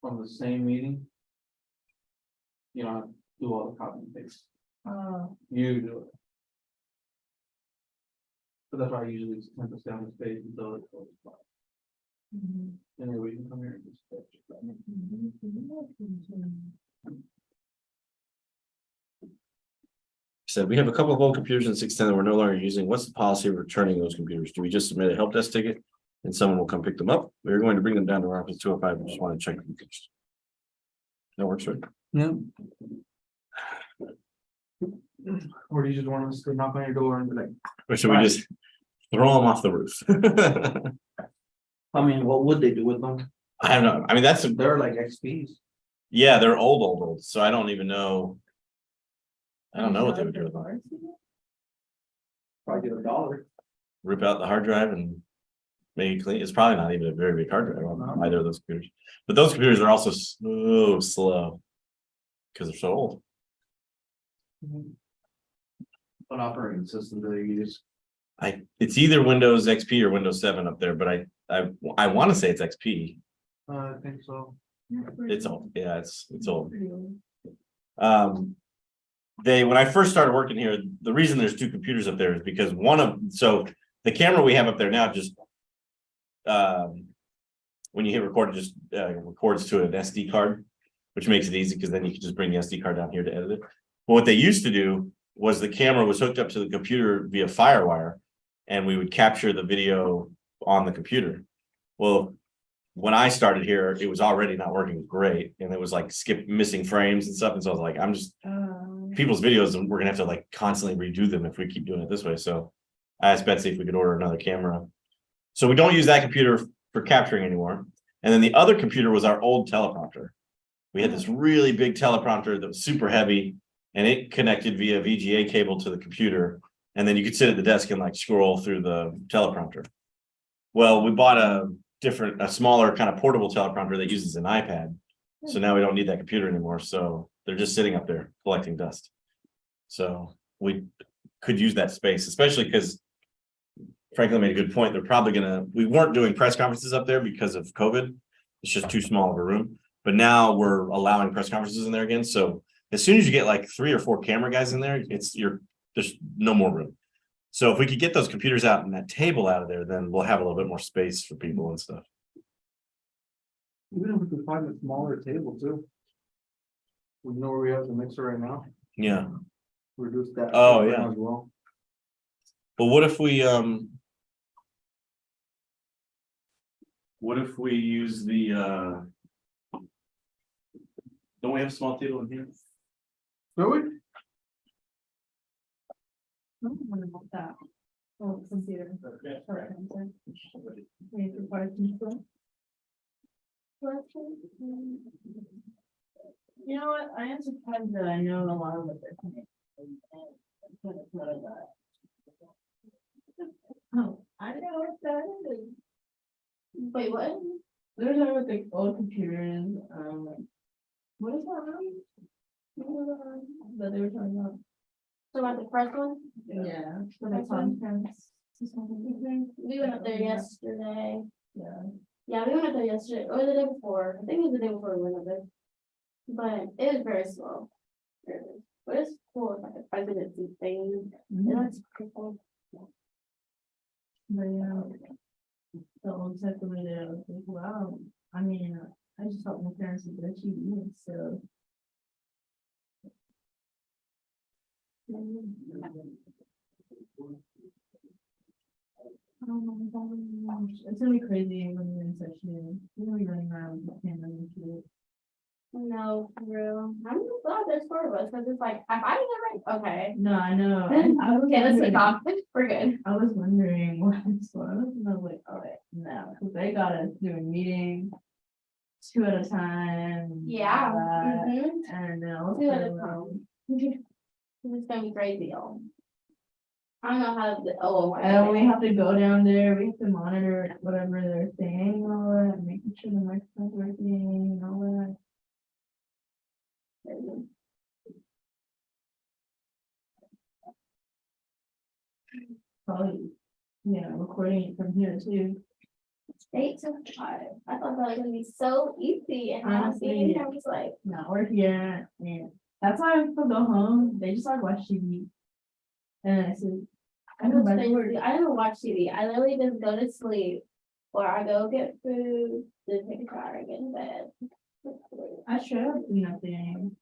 from the same meeting. You don't have to do all the copy and paste. You do it. But that's why I usually just tend to stay on the page until it goes by. Anyway, you can come here and just. Said we have a couple of old computers in 610 that we're no longer using. What's the policy of returning those computers? Do we just submit a help desk ticket and someone will come pick them up? We're going to bring them down to our office 205. We just want to check them first. That works, right? Yeah. Or do you just want us to knock on your door and be like, Or should we just throw them off the roof? I mean, what would they do with them? I don't know. I mean, They're like XPs. yeah, they're old. So I don't even know. I don't know what they would do with them. Probably get $1. Rip out the hard drive and make it clean. It's probably not even a very big hard drive on either of those computers. But those computers are also so slow because they're so old. What operating system do they use? It's either Windows XP or Windows 7 up there, but I want to say it's XP. I think so. It's old. Yeah, it's old. When I first started working here, the reason there's two computers up there is because so the camera we have up there now just when you hit record, it just records to an SD card, which makes it easy because then you can just bring the SD card down here to edit it. But what they used to do was the camera was hooked up to the computer via FireWire, and we would capture the video on the computer. Well, when I started here, it was already not working great, and it was like missing frames and stuff. And so I was like, I'm just people's videos, and we're gonna have to like constantly redo them if we keep doing it this way. So I asked Betsy if we could order another camera. So we don't use that computer for capturing anymore. And then the other computer was our old teleprompter. We had this really big teleprompter that was super heavy, and it connected via VGA cable to the computer. And then you could sit at the desk and like scroll through the teleprompter. Well, we bought a smaller kind of portable teleprompter that uses an iPad. So now we don't need that computer anymore. So they're just sitting up there collecting dust. So we could use that space, especially because Franklin made a good point. They're probably we weren't doing press conferences up there because of COVID. It's just too small of a room. But now we're allowing press conferences in there again. So as soon as you get like 3 or 4 camera guys in there, there's no more room. So if we could get those computers out and that table out of there, then we'll have a little bit more space for people and stuff. Even if we could find a smaller table too. We know where we have the mixer right now. Yeah. Reduce that. Oh, yeah. As well. But what if we use the don't we have a small table in here? Do we? About that. Oh, computer. You know what? I am surprised that I know a lot of what they're saying. Oh, I know what that is. Wait, what? They're talking about the old computers. What is that? That they were talking about. So about the first one? Yeah. For the the conference. We went up there yesterday. Yeah. Yeah, we went up there yesterday, or the day before. I think it was the day before we went up there. But it was very slow. But it's cool, it's like a presidency thing. It looks pretty cool. But yeah, the old tech over there, I was like, wow. I mean, I just thought my parents would let you eat, so. It's gonna be crazy when you're in session. You're gonna be running around with the camera and shit. No, for real. I'm just glad there's 4 of us, because it's like, if I didn't right, okay. No, I know. Okay, let's take off. We're good. I was wondering what's going on. And I was like, all right, no, because they got us doing meetings 2 at a time. Yeah. all that, Mhm. And then 2 at a also, time. It's gonna be crazy, y'all. I don't know how the and we have to go down there, we have to monitor whatever they're saying and all that, and making sure the microphone's working and all that. Probably, recording it from here too. 8 to 5. I thought that was gonna be so easy, and now Honestly, being here, I was like, No, we're here, and that's why when people go home, they just like watch TV. And I sleep. I I go was back to work. crazy. I don't watch TV. I literally just go to sleep, or I go get food, then take a shower and get in bed. I straight up do nothing.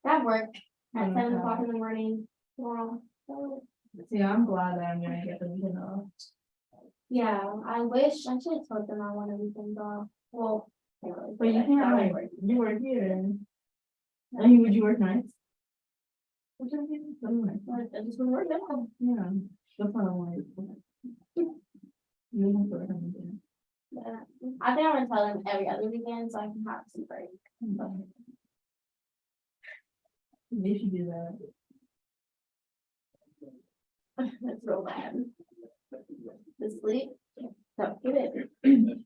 That worked at Oh, 7 o'clock in the morning tomorrow. So, See, I'm glad that I'm gonna get the weekend off. yeah, I wish I should have told them I want a weekend off. Well, But you that can't would like, work. you work here. I mean, would you work nights? Which I think is so nice. But I just want to work now. Yeah, that's what I wanted. You don't work on weekends. But I think I'm gonna tell them every other weekend so I can have some break. They should do that. That's real bad. The sleep, don't get it.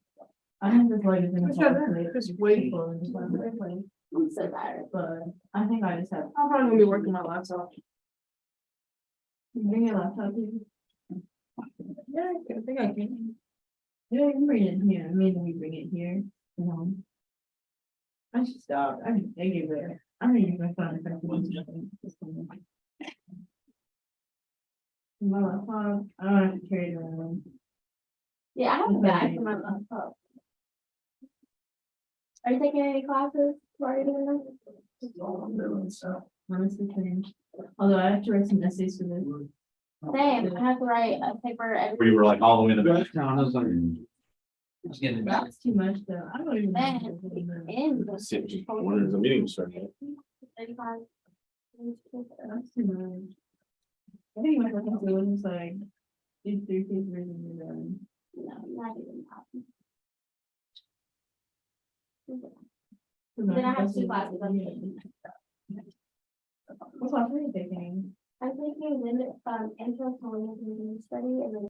I have this like. it's in the Sure, fall, so just it's wait. full and just like, like, I'm so tired. But I think I just have. I'm probably gonna be working my laptop. Bring your laptop here. Yeah, I think I can. Yeah, you can bring it here. Maybe we bring it here. You know. I should stop. I give it. I'm gonna use my phone if I can use something. My laptop, I don't have to carry it around. Yeah, I have a bag for my laptop. Are you taking any classes? Why are you doing that? Honestly, change. Although I have to write some essays for this. Same, I have to write a paper Where every. you were like all the way in the back. No, I was like. Just getting back. That's too much though. I don't even. And know. in the. See, when is the meeting starting? 35. That's too much. I think my second school was like, these 3 papers and you're done. No, not even that. Then I have 2 classes. What class are you taking? I'm taking limit, intro to women's study and then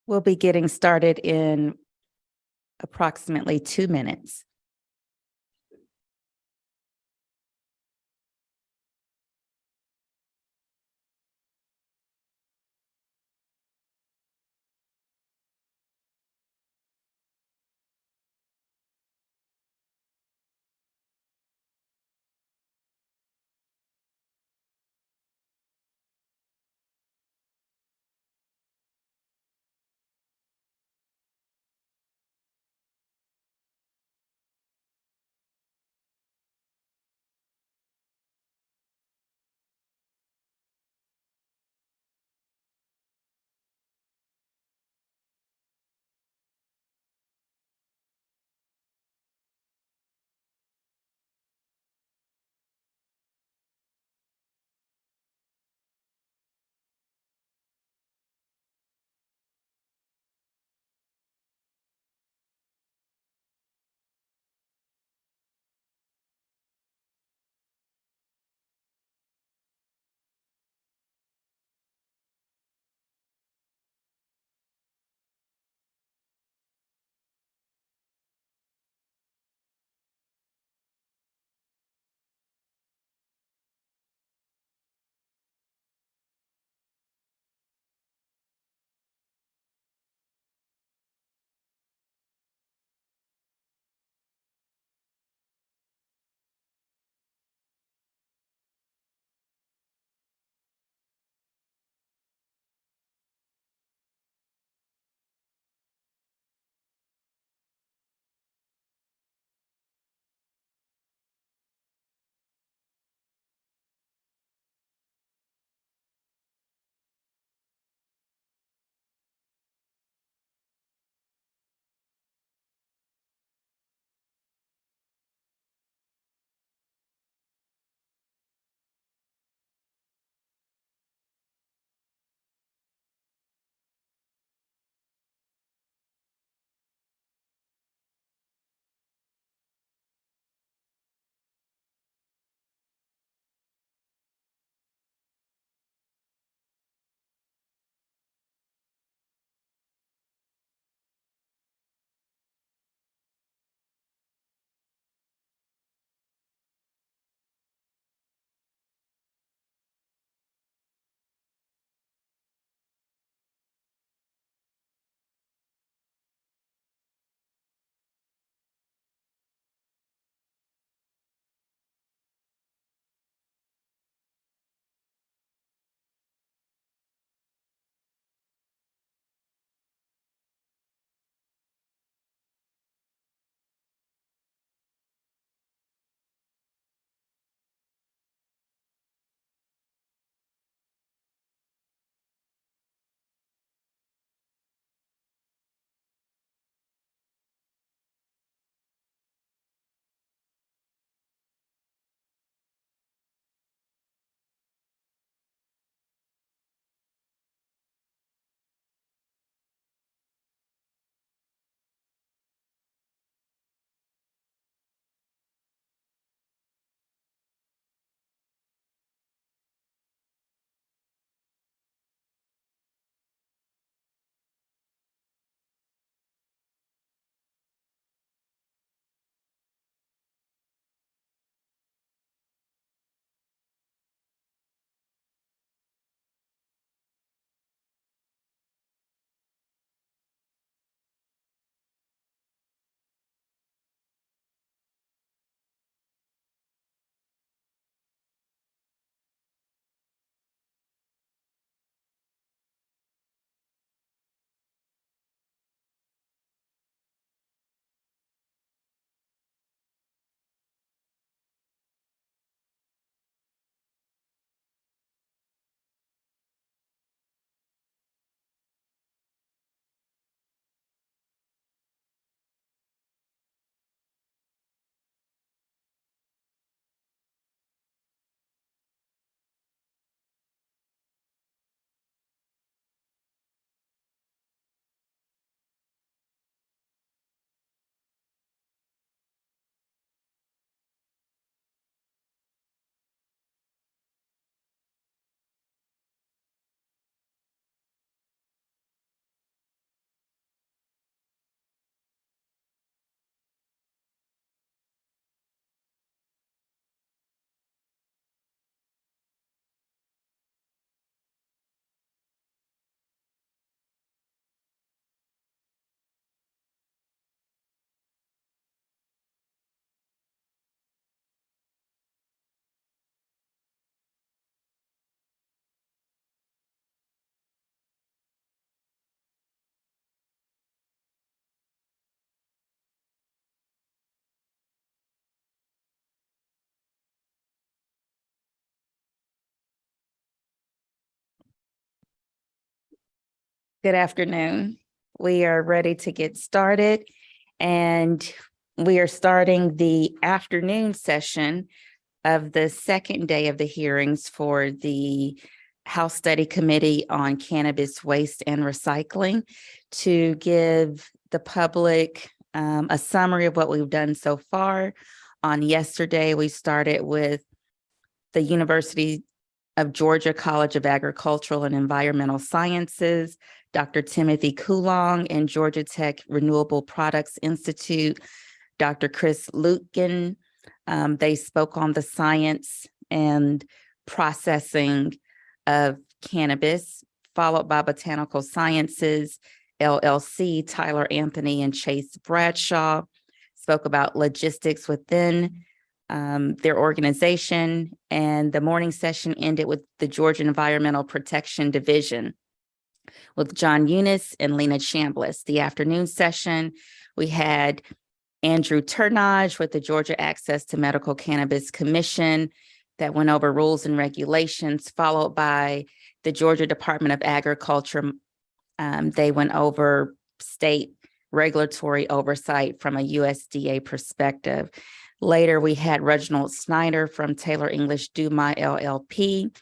We'll be getting started in approximately 2 minutes. Good afternoon. We are ready to get started, and we are starting the afternoon session of the second day of the hearings for the House Study Committee on Cannabis Waste and Recycling to give the public a summary of what we've done so far. On yesterday, we started with the University of Georgia College of Agricultural and Environmental Sciences, Dr. Timothy Coulong, and Georgia Tech Renewable Products Institute, Dr. Chris Lutgen. They spoke on the science and processing of cannabis, followed by Botanical Sciences, LLC, Tyler Anthony and Chase Bradshaw, spoke about logistics within their organization, and the morning session ended with the Georgia Environmental Protection Division with John Eunice and Lena Chambliss. The afternoon session, we had Andrew Turnage with the Georgia Access to Medical Cannabis Commission that went over rules and regulations, followed by the Georgia Department of Agriculture. They went over state regulatory oversight from a USDA perspective. Later, we had Reginald Snyder from Taylor English Dumai LLP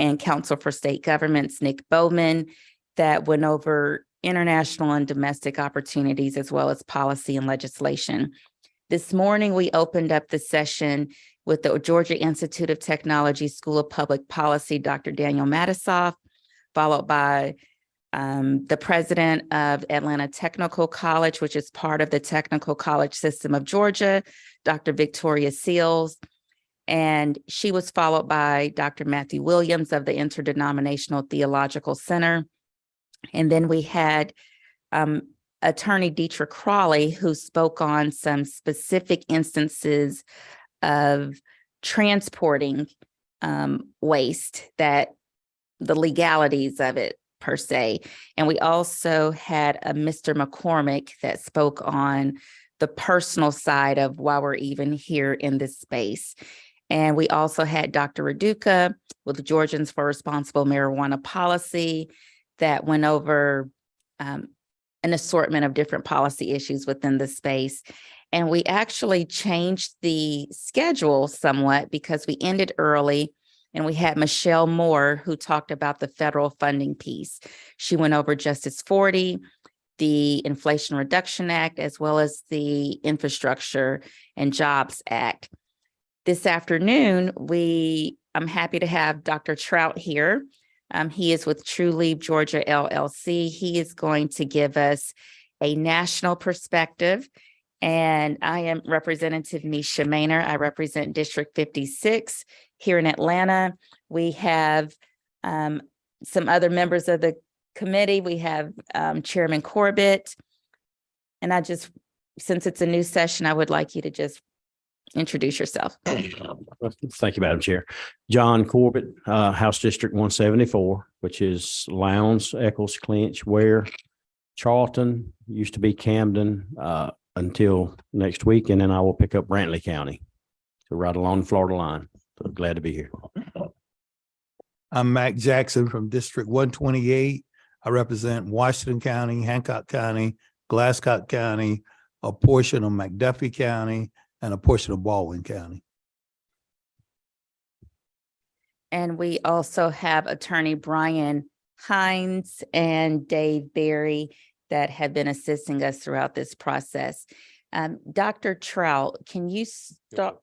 and Council for State Governments, Nick Bowman, that went over international and domestic opportunities as well as policy and legislation. This morning, we opened up the session with the Georgia Institute of Technology School of Public Policy, Dr. Daniel Matisoff, followed by the president of Atlanta Technical College, which is part of the Technical College System of Georgia, Dr. Victoria Seals, and she was followed by Dr. Matthew Williams of the Interdenominational Theological Center. And then we had Attorney Dietrich Crawley, who spoke on some specific instances of transporting waste, that the legalities of it per se. And we also had a Mr. McCormick that spoke on the personal side of why we're even here in this space. And we also had Dr. Raduca with Georgians for Responsible Marijuana Policy that went over an assortment of different policy issues within the space. And we actually changed the schedule somewhat because we ended early, and we had Michelle Moore, who talked about the federal funding piece. She went over Justice 40, the Inflation Reduction Act, as well as the Infrastructure and Jobs Act. This afternoon, I'm happy to have Dr. Trout here. He is with True Leave Georgia LLC. He is going to give us a national perspective. And I am Representative Misha Maynor. I represent District 56 here in Atlanta. We have some other members of the committee. We have Chairman Corbett. And since it's a new session, I would like you to just introduce yourself. Thank you, Madam Chair. John Corbett, House District 174, which is Lowndes, Eccles, Clinch, Ware, Charlton, used to be Camden, until next week, and then I will pick up Brantley County. So right along the Florida line. So glad to be here. I'm Mac Jackson from District 128. I represent Washington County, Hancock County, Glasscock County, a portion of McDuffie County, and a portion of Baldwin County. And we also have Attorney Brian Hines and Dave Berry that have been assisting us throughout this process. Dr. Trout, can you start?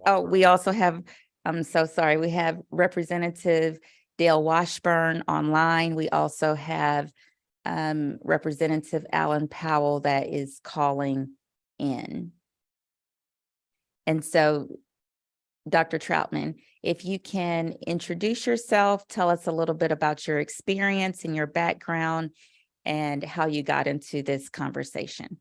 Oh, we also have, I'm so sorry, we have Representative Dale Washburn online. We also have Representative Alan Powell that is calling in. And so, Dr. Troutman, if you can introduce yourself, tell us a little bit about your experience and your background and how you got into this conversation.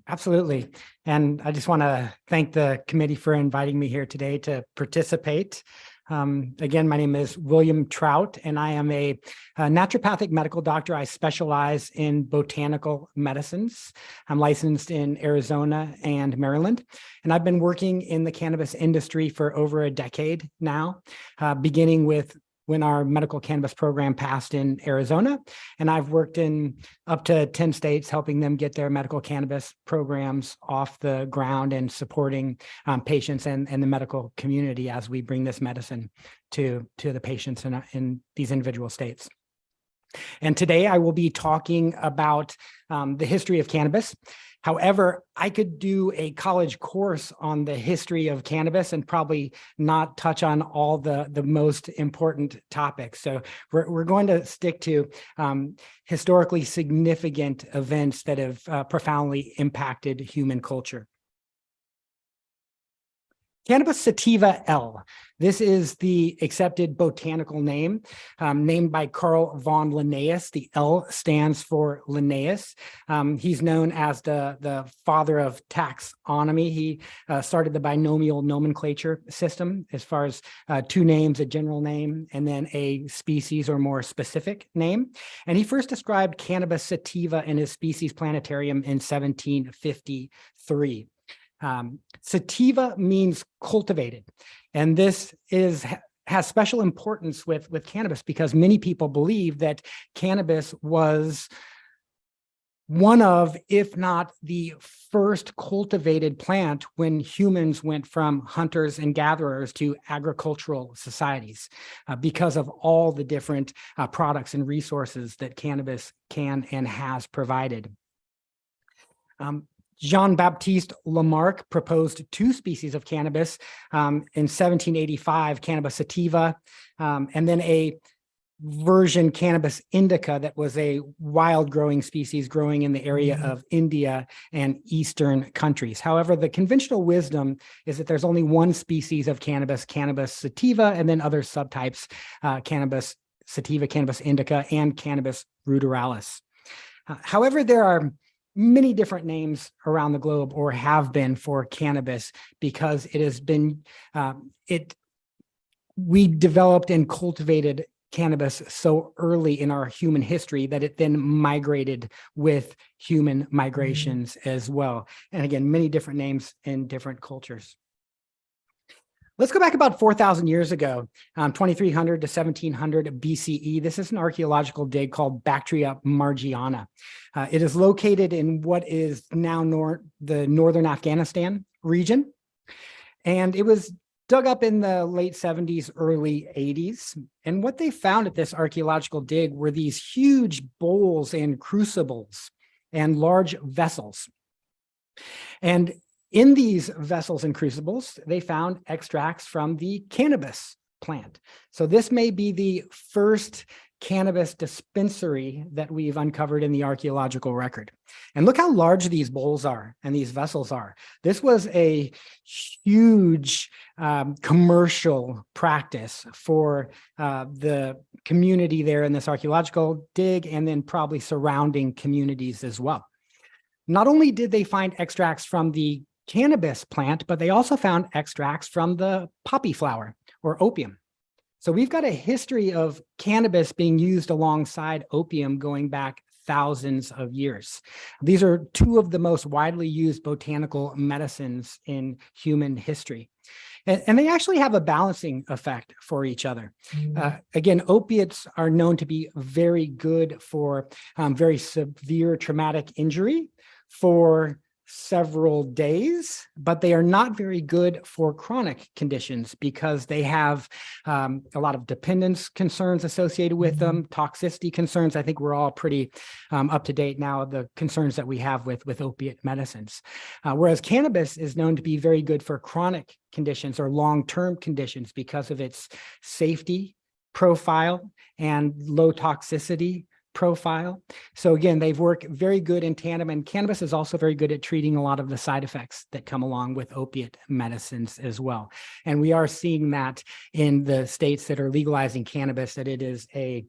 Absolutely. And I just want to thank the committee for inviting me here today to participate. Again, my name is William Trout, and I am a naturopathic medical doctor. I specialize in botanical medicines. I'm licensed in Arizona and Maryland, and I've been working in the cannabis industry for over a decade now, beginning with when our medical cannabis program passed in Arizona. And I've worked in up to 10 states, helping them get their medical cannabis programs off the ground and supporting patients and the medical community as we bring this medicine to the patients in these individual states. And today I will be talking about the history of cannabis. However, I could do a college course on the history of cannabis and probably not touch on all the most important topics. So we're going to stick to historically significant events that have profoundly impacted human culture. Cannabis sativa L. This is the accepted botanical name, named by Carl von Linnaeus. The L stands for Linnaeus. He's known as the father of taxonomy. He started the binomial nomenclature system as far as two names, a general name, and then a species or more specific name. And he first described Cannabis sativa in his Species Planetarium in 1753. Sativa means cultivated, and this has special importance with cannabis because many people believe that cannabis was one of, if not the first cultivated plant when humans went from hunters and gatherers to agricultural societies because of all the different products and resources that cannabis can and has provided. Jean-Baptiste Lamarck proposed two species of cannabis in 1785, Cannabis sativa, and then a version Cannabis indica that was a wild growing species growing in the area of India and Eastern countries. However, the conventional wisdom is that there's only one species of cannabis, Cannabis sativa, and then other subtypes, Cannabis sativa, Cannabis indica, and Cannabis ruderalis. However, there are many different names around the globe or have been for cannabis because it has been, we developed and cultivated cannabis so early in our human history that it then migrated with human migrations as well. And again, many different names in different cultures. Let's go back about 4,000 years ago, 2300 to 1700 BCE. This is an archaeological dig called Bactria Margiana. It is located in what is now the northern Afghanistan region. And it was dug up in the late 70s, early 80s. And what they found at this archaeological dig were these huge bowls and crucibles and large vessels. And in these vessels and crucibles, they found extracts from the cannabis plant. So this may be the first cannabis dispensary that we've uncovered in the archaeological record. And look how large these bowls are and these vessels are. This was a huge commercial practice for the community there in this archaeological dig and then probably surrounding communities as well. Not only did they find extracts from the cannabis plant, but they also found extracts from the poppy flower or opium. So we've got a history of cannabis being used alongside opium going back thousands of years. These are two of the most widely used botanical medicines in human history. And they actually have a balancing effect for each other. Again, opiates are known to be very good for very severe traumatic injury for several days, but they are not very good for chronic conditions because they have a lot of dependence concerns associated with them, toxicity concerns. I think we're all pretty up to date now, the concerns that we have with opiate medicines. Whereas cannabis is known to be very good for chronic conditions or long-term conditions because of its safety profile and low toxicity profile. So again, they've worked very good in tandem, and cannabis is also very good at treating a lot of the side effects that come along with opiate medicines as well. And we are seeing that in the states that are legalizing cannabis, that it is a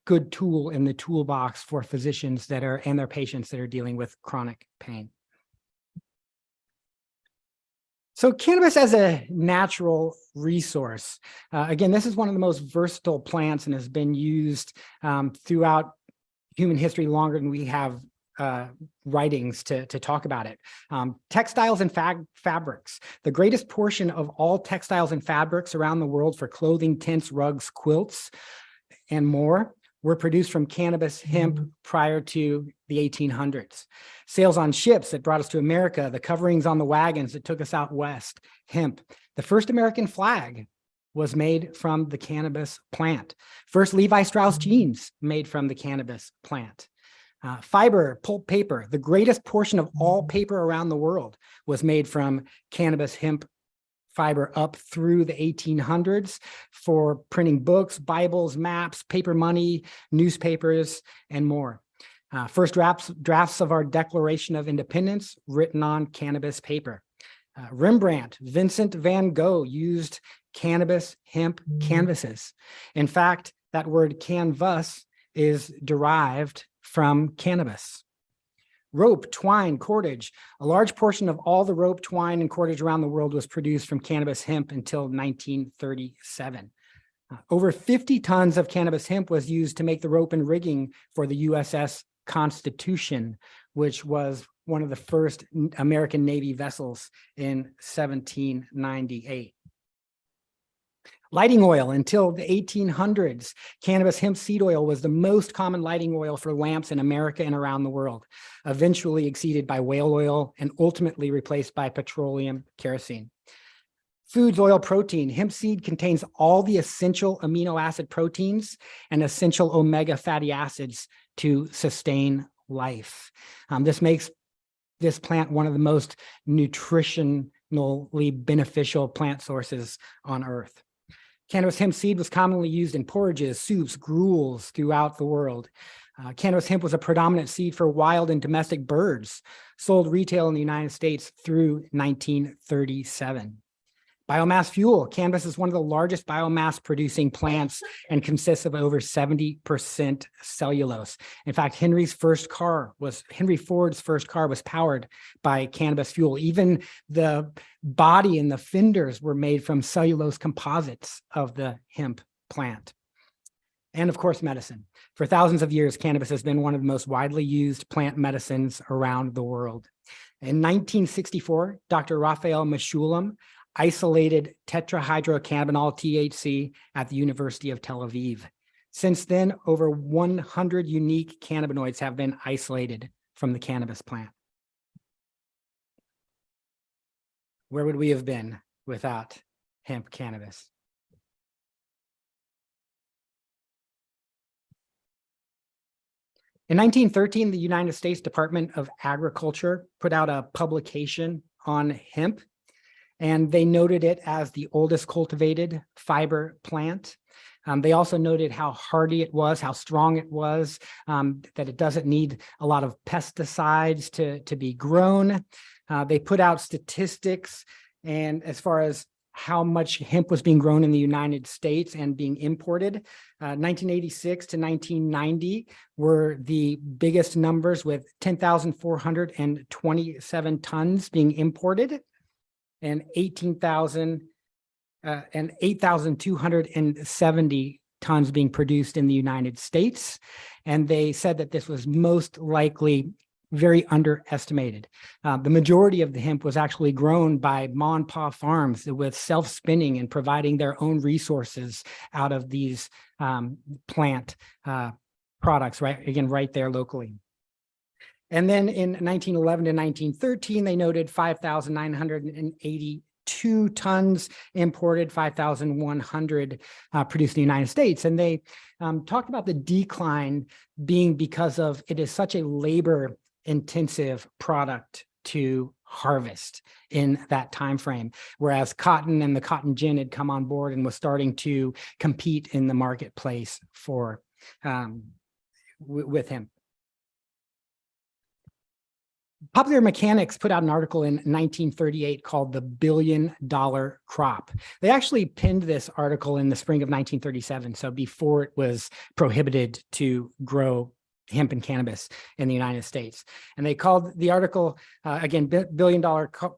good tool in the toolbox for physicians that are and their patients that are dealing with chronic pain. So cannabis as a natural resource. Again, this is one of the most versatile plants and has been used throughout human history longer than we have writings to talk about it. Textiles and fabrics. The greatest portion of all textiles and fabrics around the world for clothing, tents, rugs, quilts, and more were produced from cannabis hemp prior to the 1800s. Sails on ships that brought us to America, the coverings on the wagons that took us out west, hemp. The first American flag was made from the cannabis plant. First Levi Strauss jeans made from the cannabis plant. Fiber, pulp paper, the greatest portion of all paper around the world was made from cannabis hemp fiber up through the 1800s for printing books, Bibles, maps, paper money, newspapers, and more. First drafts of our Declaration of Independence written on cannabis paper. Rembrandt, Vincent van Gogh used cannabis hemp canvases. In fact, that word canvas is derived from cannabis. Rope, twine, cordage. A large portion of all the rope, twine, and cordage around the world was produced from cannabis hemp until 1937. Over 50 tons of cannabis hemp was used to make the rope and rigging for the USS Constitution, which was one of the first American Navy vessels in 1798. Lighting oil. Until the 1800s, cannabis hemp seed oil was the most common lighting oil for lamps in America and around the world, eventually exceeded by whale oil and ultimately replaced by petroleum kerosene. Foods, oil, protein. Hemp seed contains all the essential amino acid proteins and essential omega fatty acids to sustain life. This makes this plant one of the most nutritionally beneficial plant sources on Earth. Cannabis hemp seed was commonly used in porridges, soups, gruels throughout the world. Cannabis hemp was a predominant seed for wild and domestic birds, sold retail in the United States through 1937. Biomass fuel. Cannabis is one of the largest biomass producing plants and consists of over 70% cellulose. In fact, Henry Ford's first car was powered by cannabis fuel. Even the body and the fenders were made from cellulose composites of the hemp plant. And of course, medicine. For thousands of years, cannabis has been one of the most widely used plant medicines around the world. In 1964, Dr. Raphael Mechoulam isolated tetrahydrocannabinol THC at the University of Tel Aviv. Since then, over 100 unique cannabinoids have been isolated from the cannabis plant. Where would we have been without hemp cannabis? In 1913, the United States Department of Agriculture put out a publication on hemp, and they noted it as the oldest cultivated fiber plant. They also noted how hardy it was, how strong it was, that it doesn't need a lot of pesticides to be grown. They put out statistics and as far as how much hemp was being grown in the United States and being imported. 1986 to 1990 were the biggest numbers, with 10,427 tons being imported and 8,270 tons being produced in the United States. And they said that this was most likely very underestimated. The majority of the hemp was actually grown by mom and pop farms with self-spinning and providing their own resources out of these plant products, right there locally. And then in 1911 to 1913, they noted 5,982 tons imported, 5,100 produced in the United States. And they talked about the decline being because of it is such a labor-intensive product to harvest in that time frame, whereas cotton and the cotton gin had come on board and was starting to compete in the marketplace for with hemp. Popular Mechanics put out an article in 1938 called The $1 Billion Crop. They actually penned this article in the spring of 1937, so before it was prohibited to grow hemp and cannabis in the United States. And they called the article, again, $1 billion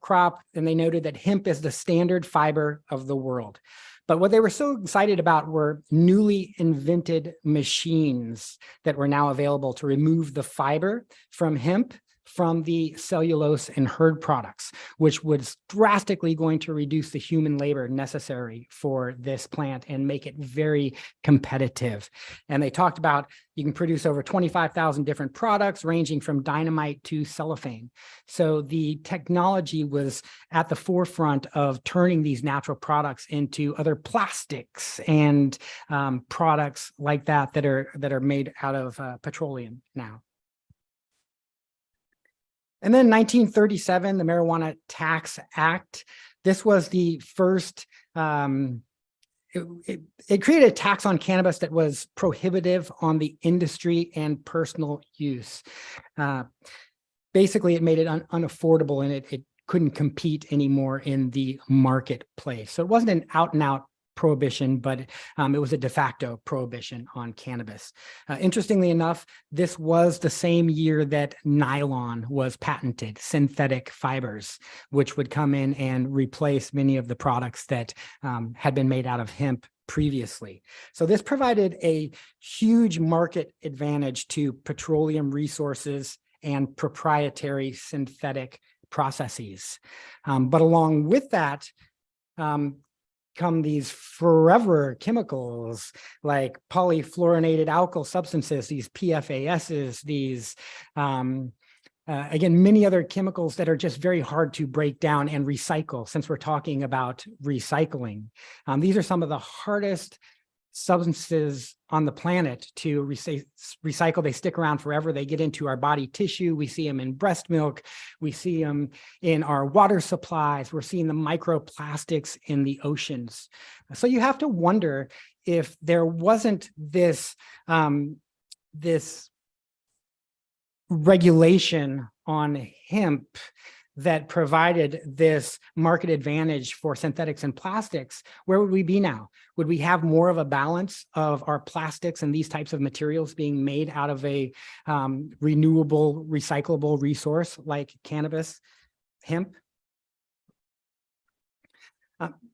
crop, and they noted that hemp is the standard fiber of the world. But what they were so excited about were newly invented machines that were now available to remove the fiber from hemp from the cellulose and herd products, which was drastically going to reduce the human labor necessary for this plant and make it very competitive. And they talked about you can produce over 25,000 different products ranging from dynamite to cellophane. So the technology was at the forefront of turning these natural products into other plastics and products like that that are made out of petroleum now. And then 1937, the Marijuana Tax Act. This was the first, it created a tax on cannabis that was prohibitive on the industry and personal use. Basically, it made it unaffordable and it couldn't compete anymore in the marketplace. So it wasn't an out and out prohibition, but it was a de facto prohibition on cannabis. Interestingly enough, this was the same year that nylon was patented, synthetic fibers, which would come in and replace many of the products that had been made out of hemp previously. So this provided a huge market advantage to petroleum resources and proprietary synthetic processes. But along with that, come these forever chemicals like polyfluorinated alkyl substances, these PFASs, these, again, many other chemicals that are just very hard to break down and recycle, since we're talking about recycling. These are some of the hardest substances on the planet to recycle. They stick around forever. They get into our body tissue. We see them in breast milk. We see them in our water supplies. We're seeing the microplastics in the oceans. So you have to wonder if there wasn't this, this regulation on hemp that provided this market advantage for synthetics and plastics, where would we be now? Would we have more of a balance of our plastics and these types of materials being made out of a renewable, recyclable resource like cannabis, hemp?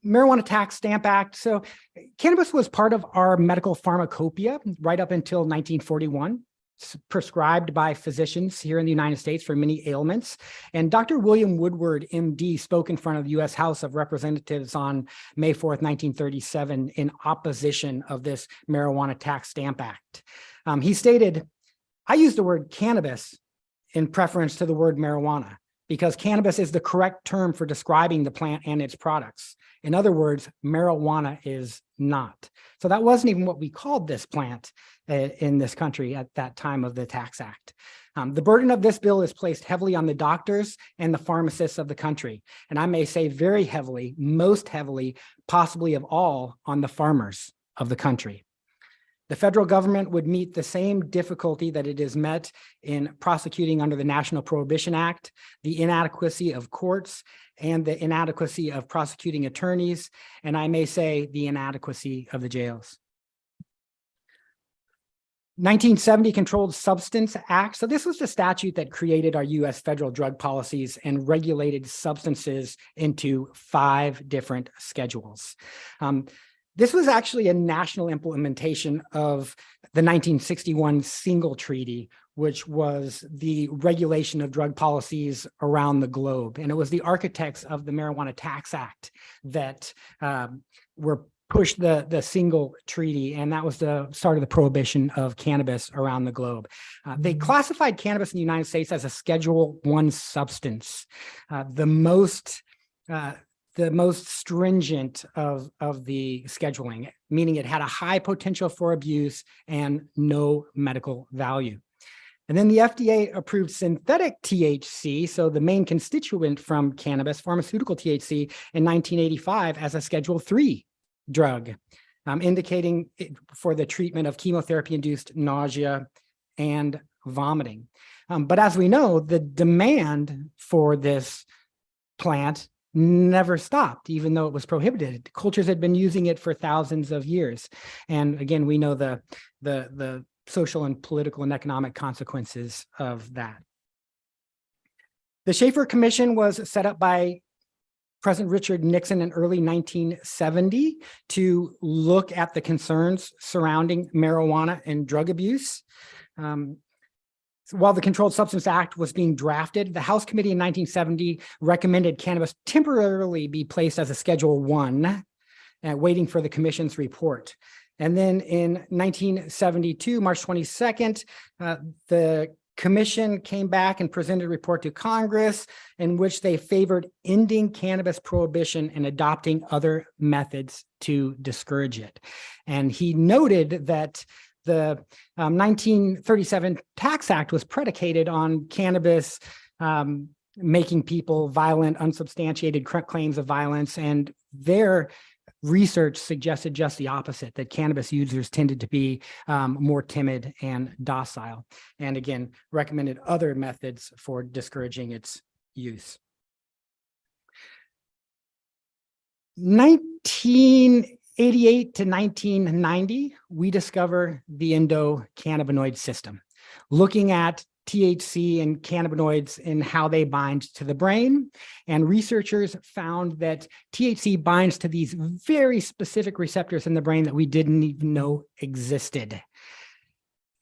Marijuana Tax Stamp Act. So cannabis was part of our medical pharmacopoeia right up until 1941. Prescribed by physicians here in the United States for many ailments. And Dr. William Woodward, MD, spoke in front of the U.S. House of Representatives on May 4th, 1937, in opposition of this Marijuana Tax Stamp Act. He stated, "I use the word cannabis in preference to the word marijuana because cannabis is the correct term for describing the plant and its products. In other words, marijuana is not." So that wasn't even what we called this plant in this country at that time of the Tax Act. The burden of this bill is placed heavily on the doctors and the pharmacists of the country. And I may say very heavily, most heavily, possibly of all, on the farmers of the country. The federal government would meet the same difficulty that it is met in prosecuting under the National Prohibition Act, the inadequacy of courts, and the inadequacy of prosecuting attorneys, and I may say the inadequacy of the jails. 1970 Controlled Substance Act. So this was the statute that created our U.S. federal drug policies and regulated substances into 5 different schedules. This was actually a national implementation of the 1961 Single Treaty, which was the regulation of drug policies around the globe. And it was the architects of the Marijuana Tax Act that were pushed the Single Treaty, and that was the start of the prohibition of cannabis around the globe. They classified cannabis in the United States as a Schedule I substance, the most stringent of the scheduling, meaning it had a high potential for abuse and no medical value. And then the FDA approved synthetic THC, so the main constituent from cannabis, pharmaceutical THC, in 1985 as a Schedule III drug, indicating it for the treatment of chemotherapy-induced nausea and vomiting. But as we know, the demand for this plant never stopped, even though it was prohibited. Cultures had been using it for thousands of years. And again, we know the social and political and economic consequences of that. The Schaefer Commission was set up by President Richard Nixon in early 1970 to look at the concerns surrounding marijuana and drug abuse. While the Controlled Substance Act was being drafted, the House Committee in 1970 recommended cannabis temporarily be placed as a Schedule I, waiting for the commission's report. And then in 1972, March 22nd, the commission came back and presented a report to Congress in which they favored ending cannabis prohibition and adopting other methods to discourage it. And he noted that the 1937 Tax Act was predicated on cannabis making people violent, unsubstantiated claims of violence, and their research suggested just the opposite, that cannabis users tended to be more timid and docile, and again, recommended other methods for discouraging its use. 1988 to 1990, we discover the endocannabinoid system, looking at THC and cannabinoids and how they bind to the brain. And researchers found that THC binds to these very specific receptors in the brain that we didn't even know existed.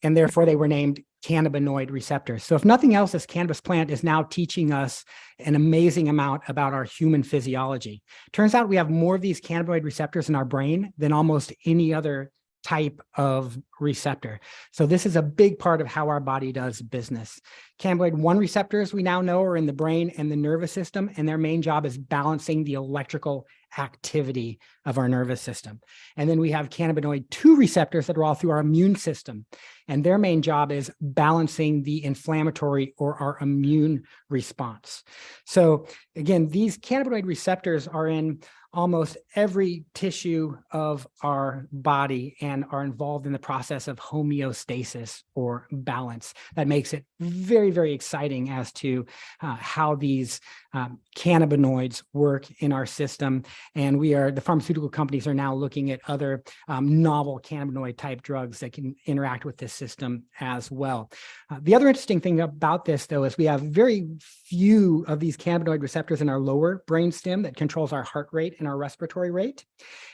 And therefore they were named cannabinoid receptors. So if nothing else, this cannabis plant is now teaching us an amazing amount about our human physiology. Turns out we have more of these cannabinoid receptors in our brain than almost any other type of receptor. So this is a big part of how our body does business. Cannabinoid 1 receptors we now know are in the brain and the nervous system, and their main job is balancing the electrical activity of our nervous system. And then we have cannabinoid 2 receptors that are all through our immune system, and their main job is balancing the inflammatory or our immune response. So again, these cannabinoid receptors are in almost every tissue of our body and are involved in the process of homeostasis or balance. That makes it very, very exciting as to how these cannabinoids work in our system. And the pharmaceutical companies are now looking at other novel cannabinoid type drugs that can interact with this system as well. The other interesting thing about this, though, is we have very few of these cannabinoid receptors in our lower brainstem that controls our heart rate and our respiratory rate.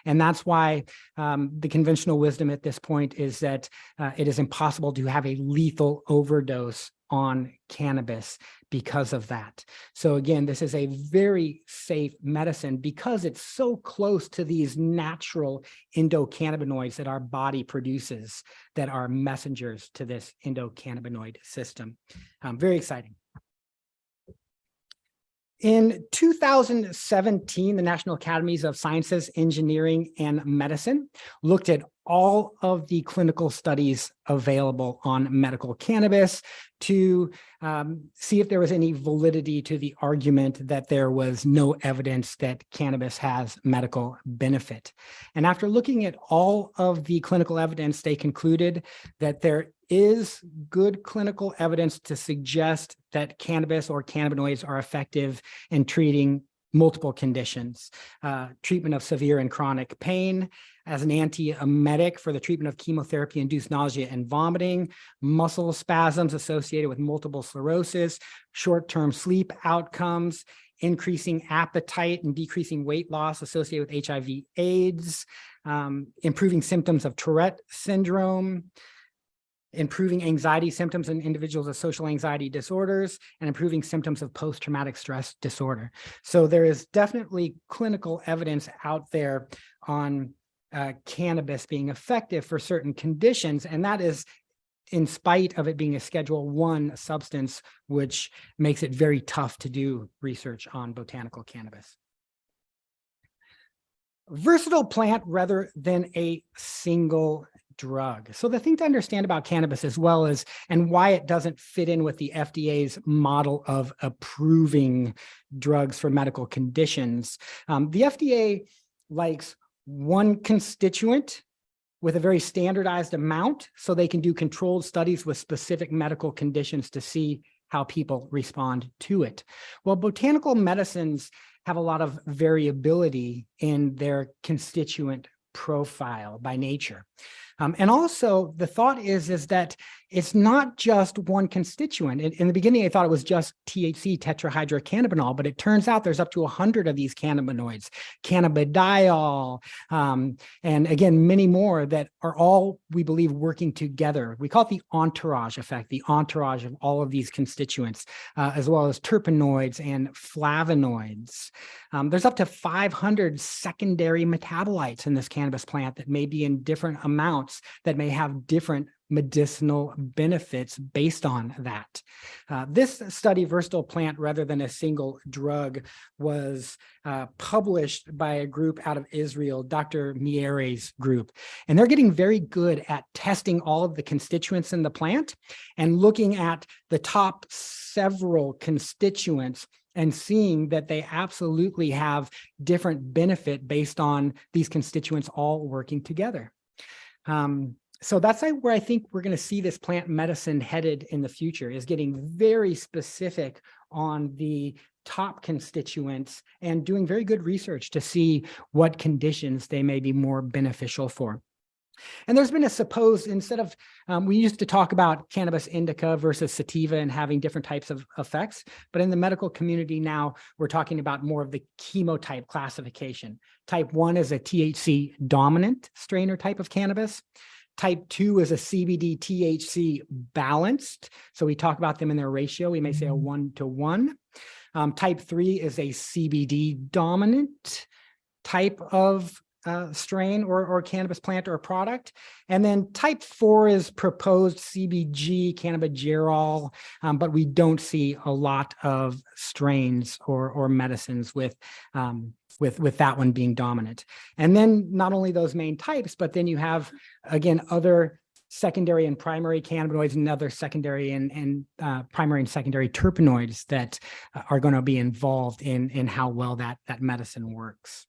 And that's why the conventional wisdom at this point is that it is impossible to have a lethal overdose on cannabis because of that. So again, this is a very safe medicine because it's so close to these natural endocannabinoids that our body produces that are messengers to this endocannabinoid system. Very exciting. In 2017, the National Academies of Sciences, Engineering, and Medicine looked at all of the clinical studies available on medical cannabis to see if there was any validity to the argument that there was no evidence that cannabis has medical benefit. And after looking at all of the clinical evidence, they concluded that there is good clinical evidence to suggest that cannabis or cannabinoids are effective in treating multiple conditions, treatment of severe and chronic pain, as an antiemetic for the treatment of chemotherapy-induced nausea and vomiting, muscle spasms associated with multiple sclerosis, short-term sleep outcomes, increasing appetite and decreasing weight loss associated with HIV/AIDS, improving symptoms of Tourette syndrome, improving anxiety symptoms in individuals with social anxiety disorders, and improving symptoms of post-traumatic stress disorder. So there is definitely clinical evidence out there on cannabis being effective for certain conditions, and that is in spite of it being a Schedule I substance, which makes it very tough to do research on botanical cannabis. Versatile plant rather than a single drug. So the thing to understand about cannabis as well is, and why it doesn't fit in with the FDA's model of approving drugs for medical conditions. The FDA likes one constituent with a very standardized amount so they can do controlled studies with specific medical conditions to see how people respond to it. Well, botanical medicines have a lot of variability in their constituent profile by nature. And also the thought is that it's not just one constituent. In the beginning, I thought it was just THC, tetrahydrocannabinol, but it turns out there's up to 100 of these cannabinoids, cannabidiol, and again, many more that are all, we believe, working together. We call it the entourage effect, the entourage of all of these constituents, as well as terpenoids and flavonoids. There's up to 500 secondary metabolites in this cannabis plant that may be in different amounts that may have different medicinal benefits based on that. This study, Versatile Plant Rather Than a Single Drug, was published by a group out of Israel, Dr. Miere's group. And they're getting very good at testing all of the constituents in the plant and looking at the top several constituents and seeing that they absolutely have different benefit based on these constituents all working together. So that's where I think we're going to see this plant medicine headed in the future, is getting very specific on the top constituents and doing very good research to see what conditions they may be more beneficial for. And there's been a supposed, instead of, we used to talk about cannabis indica versus sativa and having different types of effects, but in the medical community now, we're talking about more of the chemotype classification. Type 1 is a THC dominant strain or type of cannabis. Type 2 is a CBD THC balanced. So we talk about them in their ratio. We may say a 1-to-1. Type 3 is a CBD dominant type of strain or cannabis plant or product. And then type 4 is proposed CBG, cannabigerol, but we don't see a lot of strains or medicines with that one being dominant. And then not only those main types, but then you have, again, other secondary and primary cannabinoids and other secondary and primary and secondary terpenoids that are going to be involved in how well that medicine works.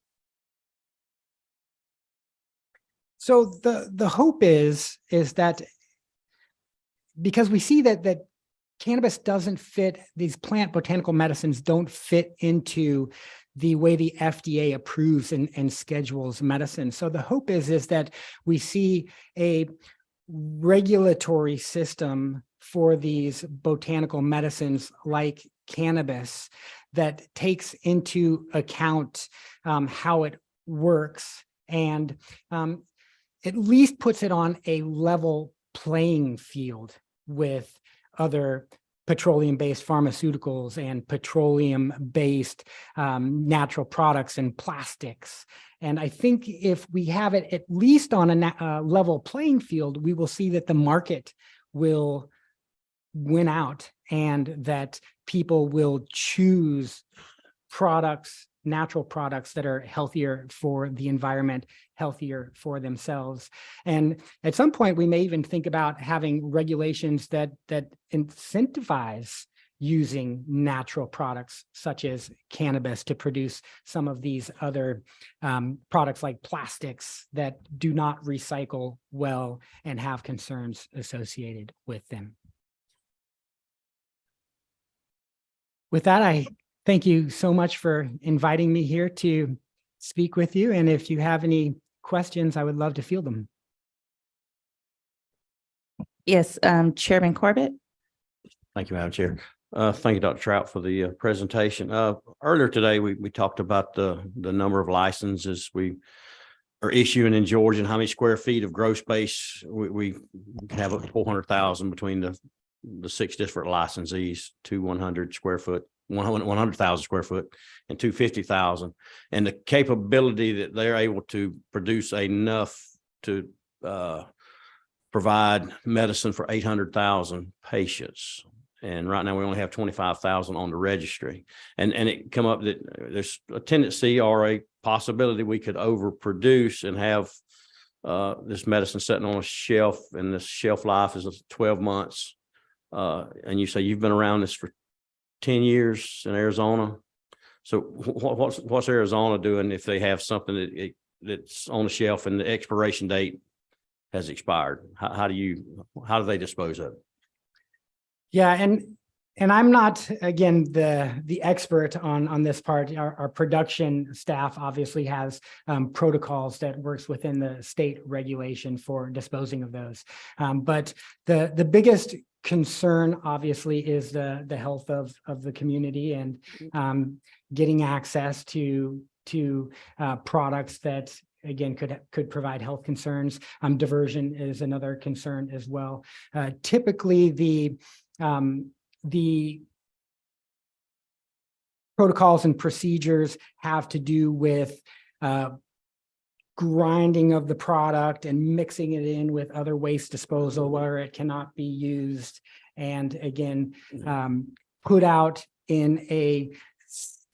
So the hope is that because we see that cannabis doesn't fit, these plant botanical medicines don't fit into the way the FDA approves and schedules medicine. So the hope is that we see a regulatory system for these botanical medicines like cannabis that takes into account how it works and at least puts it on a level playing field with other petroleum-based pharmaceuticals and petroleum-based natural products and plastics. And I think if we have it at least on a level playing field, we will see that the market will win out and that people will choose products, natural products that are healthier for the environment, healthier for themselves. And at some point, we may even think about having regulations that incentivize using natural products such as cannabis to produce some of these other products like plastics that do not recycle well and have concerns associated with them. With that, I thank you so much for inviting me here to speak with you. And if you have any questions, I would love to field them. Yes, Chairman Corbett. Thank you, Madam Chair. Thank you, Dr. Trout, for the presentation. Earlier today, we talked about the number of licenses we are issuing in Georgia and how many square feet of grow space we can have up to 400,000 between the 6 different licensees, 100,000 square foot and 250,000, and the capability that they're able to produce enough to provide medicine for 800,000 patients. And right now we only have 25,000 on the registry, and it come up that there's a tendency or a possibility we could overproduce and have this medicine sitting on a shelf, and this shelf life is 12 months. And you say you've been around this for 10 years in Arizona. So what's Arizona doing if they have something that's on the shelf and the expiration date has expired? How do they dispose of it? Yeah, and And I'm not, again, the expert on this part. Our production staff obviously has protocols that works within the state regulation for disposing of those. But the biggest concern obviously is the health of the community and getting access to products that again could provide health concerns. Diversion is another concern as well. Typically the protocols and procedures have to do with grinding of the product and mixing it in with other waste disposal where it cannot be used. And again, put out in a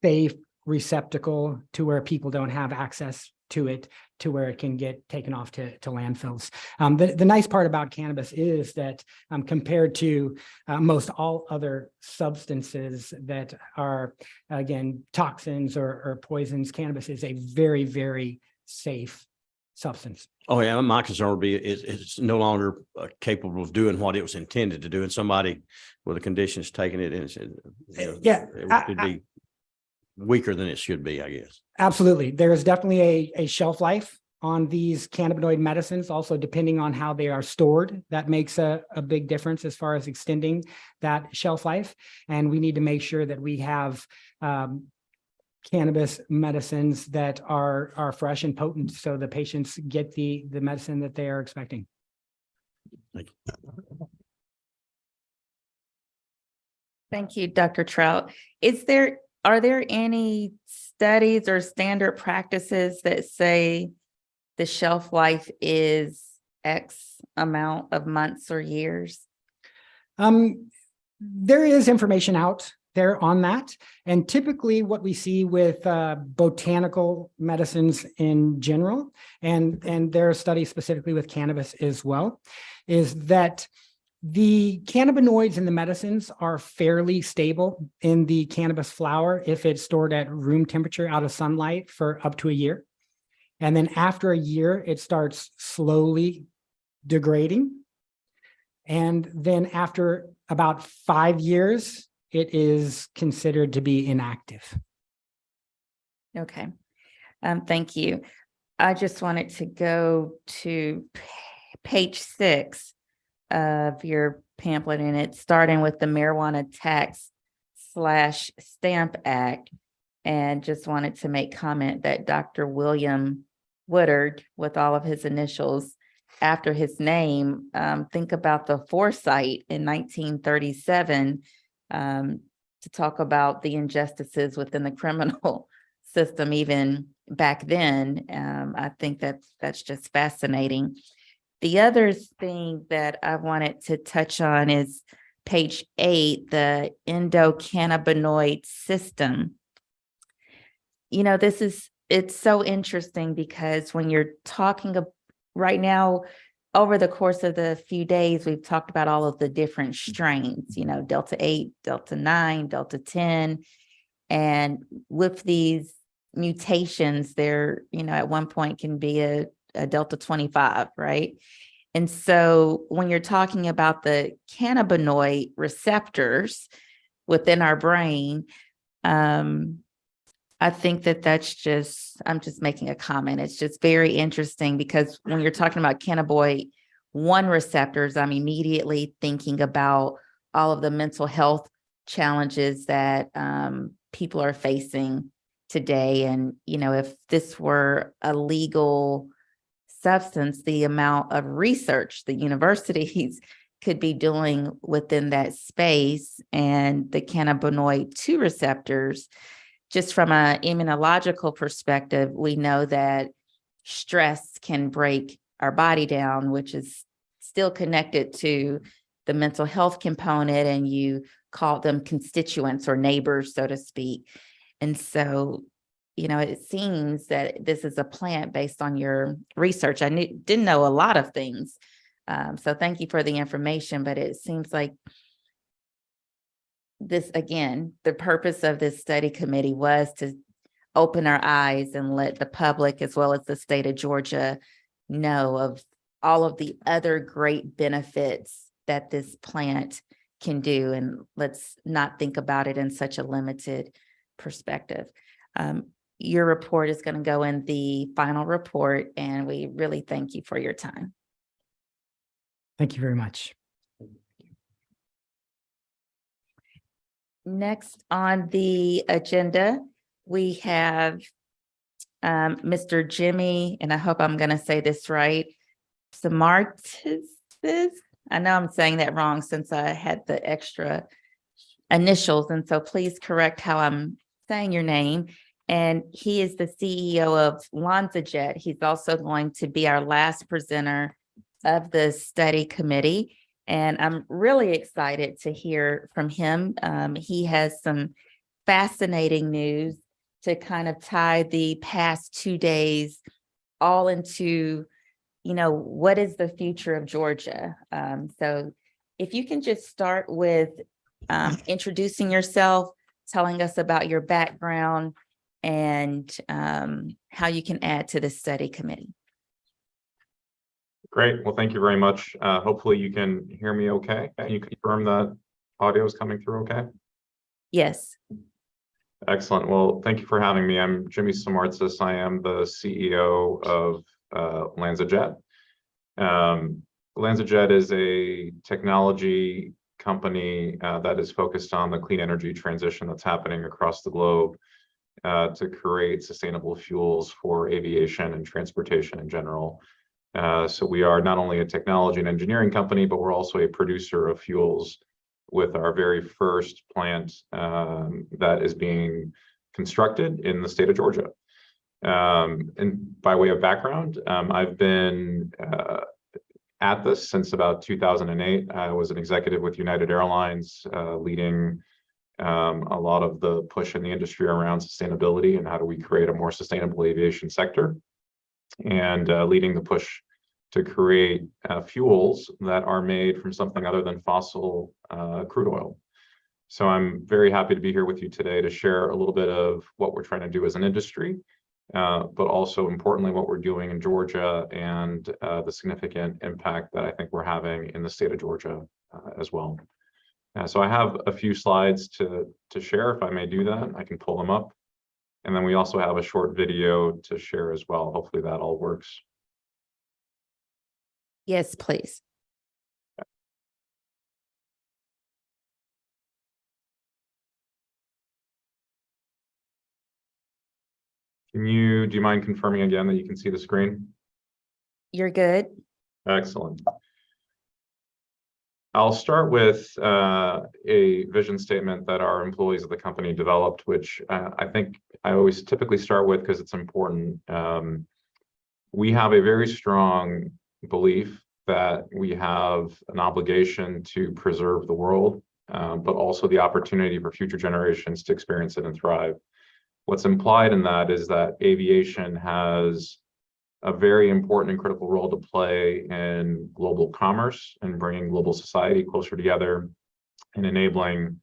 safe receptacle to where people don't have access to it, to where it can get taken off to landfills. The nice part about cannabis is that compared to most all other substances that are, again, toxins or poisons, cannabis is a very, very safe substance. Oh, yeah, my concern would be it's no longer capable of doing what it was intended to do, and somebody with a condition is taking it and Yeah, it could be weaker than it should be, I guess. Absolutely. There is definitely a shelf life on these cannabinoid medicines, also depending on how they are stored. That makes a big difference as far as extending that shelf life. And we need to make sure that we have cannabis medicines that are fresh and potent so the patients get the medicine that they are expecting. Thank you. Thank you, Dr. Trout. Are there any studies or standard practices that say the shelf life is X amount of months or years? There is information out there on that. And typically what we see with botanical medicines in general, and there are studies specifically with cannabis as well, is that the cannabinoids in the medicines are fairly stable in the cannabis flower if it's stored at room temperature out of sunlight for up to a year. And then after a year, it starts slowly degrading. And then after about 5 years, it is considered to be inactive. Okay. Thank you. I just wanted to go to page 6 of your pamphlet, and it's starting with the Marijuana Tax/Stamp Act. And just wanted to make comment that Dr. William Woodard, with all of his initials after his name, think about the foresight in 1937 to talk about the injustices within the criminal system, even back then. I think that's just fascinating. The other thing that I wanted to touch on is page 8, the endocannabinoid system. You know, it's so interesting because when you're talking right now, over the course of the few days, we've talked about all of the different strains, you know, Delta 8, Delta 9, Delta 10. And with these mutations, there, you know, at one point can be a Delta 25, right? And so when you're talking about the cannabinoid receptors within our brain, I think that's just, I'm just making a comment. It's just very interesting because when you're talking about cannabinoid 1 receptors, I'm immediately thinking about all of the mental health challenges that people are facing today. And, you know, if this were a legal substance, the amount of research the universities could be doing within that space, and the cannabinoid 2 receptors, just from an immunological perspective, we know that stress can break our body down, which is still connected to the mental health component, and you call them constituents or neighbors, so to speak. And so, you know, it seems that this is a plant based on your research. I didn't know a lot of things. So thank you for the information, but it seems like this, again, the purpose of this study committee was to open our eyes and let the public, as well as the state of Georgia, know of all of the other great benefits that this plant can do, and let's not think about it in such a limited perspective. Your report is going to go in the final report, and we really thank you for your time. Thank you very much. Next on the agenda, we have Mr. Jimmy, and I hope I'm going to say this right, Samartis. I know I'm saying that wrong since I had the extra initials, and so please correct how I'm saying your name. And he is the CEO of LanzaJet. He's also going to be our last presenter of the study committee. And I'm really excited to hear from him. He has some fascinating news to kind of tie the past 2 days all into, what is the future of Georgia? So if you can just start with introducing yourself, telling us about your background, and how you can add to the study committee. Great. Well, thank you very much. Hopefully you can hear me okay. Can you confirm that audio is coming through okay? Yes. Excellent. Well, thank you for having me. I'm Jimmy Samartzis. I am the CEO of LanzaJet. LanzaJet is a technology company that is focused on the clean energy transition that's happening across the globe to create sustainable fuels for aviation and transportation in general. So we are not only a technology and engineering company, but we're also a producer of fuels with our very first plant that is being constructed in the state of Georgia. And by way of background, I've been at this since about 2008. I was an executive with United Airlines, leading a lot of the push in the industry around sustainability and how do we create a more sustainable aviation sector, and leading the push to create fuels that are made from something other than fossil crude oil. So I'm very happy to be here with you today to share a little bit of what we're trying to do as an industry, but also importantly, what we're doing in Georgia and the significant impact that I think we're having in the state of Georgia as well. So I have a few slides to share. If I may do that, I can pull them up. And then we also have a short video to share as well. Hopefully that all works. Yes, please. Do you mind confirming again that you can see the screen? You're good. Excellent. I'll start with a vision statement that our employees of the company developed, which I think I always typically start with because it's important. We have a very strong belief that we have an obligation to preserve the world, but also the opportunity for future generations to experience it and thrive. What's implied in that is that aviation has a very important and critical role to play in global commerce and bringing global society closer together and enabling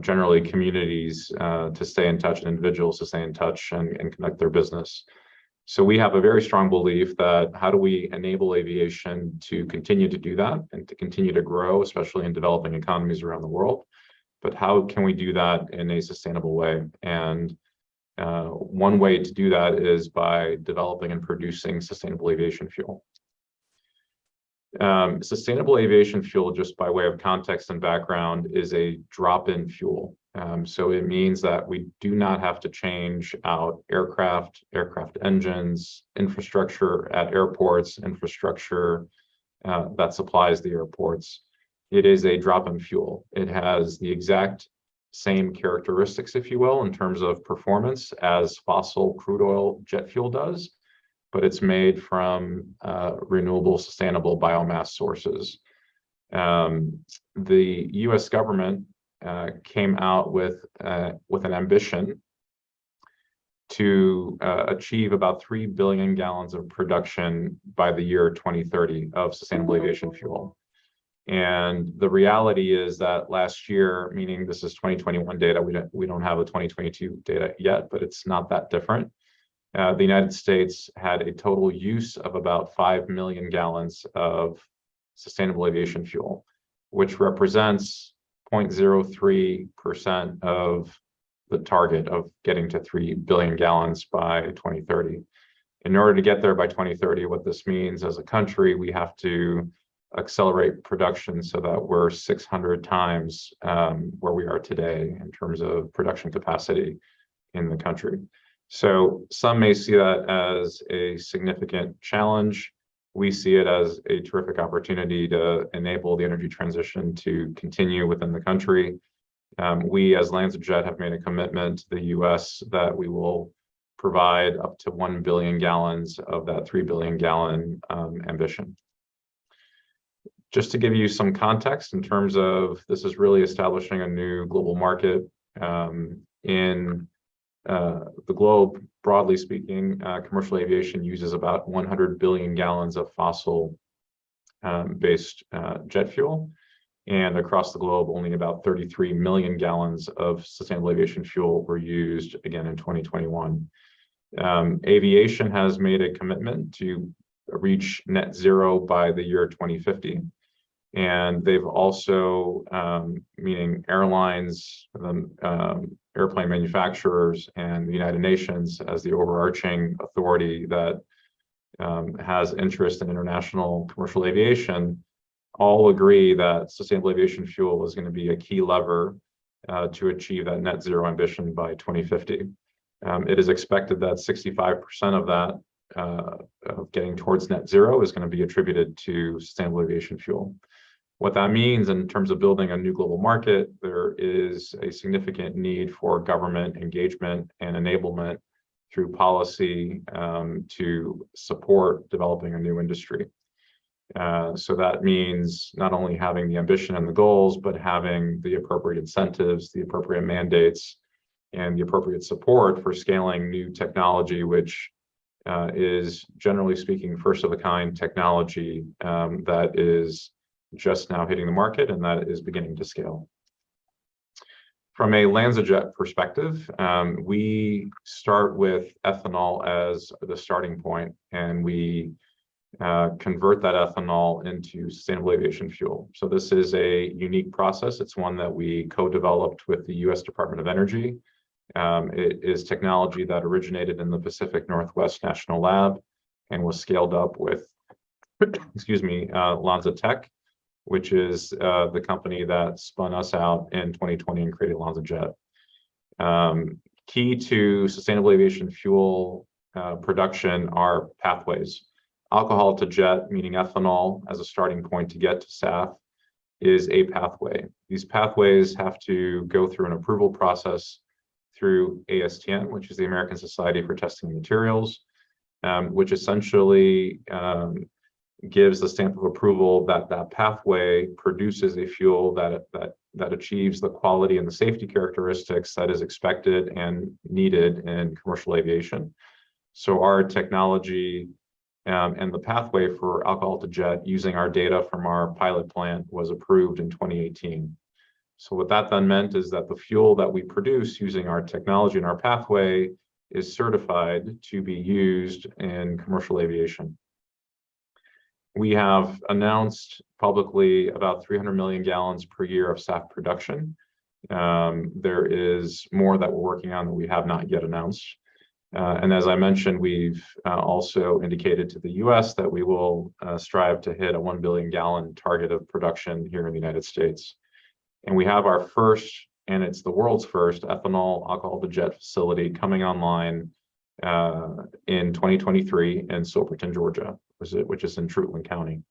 generally communities to stay in touch and individuals to stay in touch and conduct their business. So we have a very strong belief that how do we enable aviation to continue to do that and to continue to grow, especially in developing economies around the world, but how can we do that in a sustainable way? And one way to do that is by developing and producing sustainable aviation fuel. Sustainable aviation fuel, just by way of context and background, is a drop-in fuel. So it means that we do not have to change out aircraft engines, infrastructure at airports, infrastructure that supplies the airports. It is a drop-in fuel. It has the exact same characteristics, if you will, in terms of performance as fossil crude oil jet fuel does, but it's made from renewable, sustainable biomass sources. The U.S. government came out with an ambition to achieve about 3 billion gallons of production by the year 2030 of sustainable aviation fuel. And the reality is that last year, meaning this is 2021 data, we don't have a 2022 data yet, but it's not that different. The United States had a total use of about 5 million gallons of sustainable aviation fuel, which represents 0.03% of the target of getting to 3 billion gallons by 2030. In order to get there by 2030, what this means as a country, we have to accelerate production so that we're 600 times where we are today in terms of production capacity in the country. So some may see that as a significant challenge. We see it as a terrific opportunity to enable the energy transition to continue within the country. We as LanzaJet have made a commitment to the US that we will provide up to 1 billion gallons of that 3 billion gallon ambition. Just to give you some context in terms of this is really establishing a new global market in the globe, broadly speaking, commercial aviation uses about 100 billion gallons of fossil based jet fuel. And across the globe, only about 33 million gallons of sustainable aviation fuel were used again in 2021. Aviation has made a commitment to reach net zero by the year 2050. And they've also, meaning airlines, airplane manufacturers, and the United Nations as the overarching authority that has interest in international commercial aviation, all agree that sustainable aviation fuel is going to be a key lever to achieve that net zero ambition by 2050. It is expected that 65% of that, of getting towards net zero, is going to be attributed to sustainable aviation fuel. What that means in terms of building a new global market, there is a significant need for government engagement and enablement through policy to support developing a new industry. So that means not only having the ambition and the goals, but having the appropriate incentives, the appropriate mandates, and the appropriate support for scaling new technology, which is, generally speaking, first of a kind technology that is just now hitting the market and that is beginning to scale. From a LanzaJet perspective, we start with ethanol as the starting point, and we convert that ethanol into sustainable aviation fuel. So this is a unique process. It's one that we co-developed with the US Department of Energy. It is technology that originated in the Pacific Northwest National Lab and was scaled up with, excuse me, LanzaTech, which is the company that spun us out in 2020 and created LanzaJet. Key to sustainable aviation fuel production are pathways. Alcohol to jet, meaning ethanol as a starting point to get to SAF, is a pathway. These pathways have to go through an approval process through ASTM, which is the American Society for Testing Materials, which essentially gives the stamp of approval that that pathway produces a fuel that achieves the quality and the safety characteristics that is expected and needed in commercial aviation. So our technology and the pathway for alcohol to jet using our data from our pilot plant was approved in 2018. So what that then meant is that the fuel that we produce using our technology and our pathway is certified to be used in commercial aviation. We have announced publicly about 300 million gallons per year of SAF production. There is more that we're working on that we have not yet announced. And as I mentioned, we've also indicated to the US that we will strive to hit a 1 billion gallon target of production here in the United States. And we have our first, and it's the world's first, ethanol alcohol to jet facility coming online in 2023 in Silverton, Georgia, which is in Trutland County.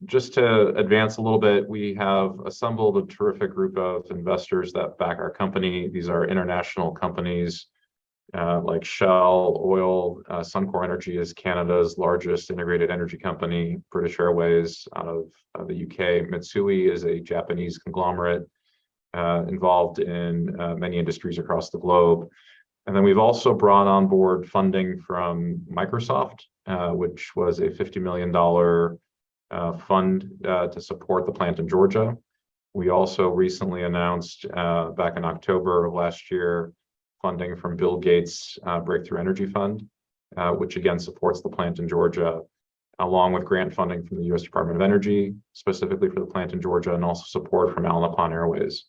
Just to advance a little bit, we have assembled a terrific group of investors that back our company. These are international companies like Shell Oil. Suncor Energy is Canada's largest integrated energy company. British Airways out of the UK. Mitsui is a Japanese conglomerate involved in many industries across the globe. And then we've also brought on board funding from Microsoft, which was a $50 million fund to support the plant in Georgia. We also recently announced back in October of last year funding from Bill Gates' Breakthrough Energy Fund, which again supports the plant in Georgia. along with grant funding from the U.S. Department of Energy, specifically for the plant in Georgia, and also support from Allen Upon Airways.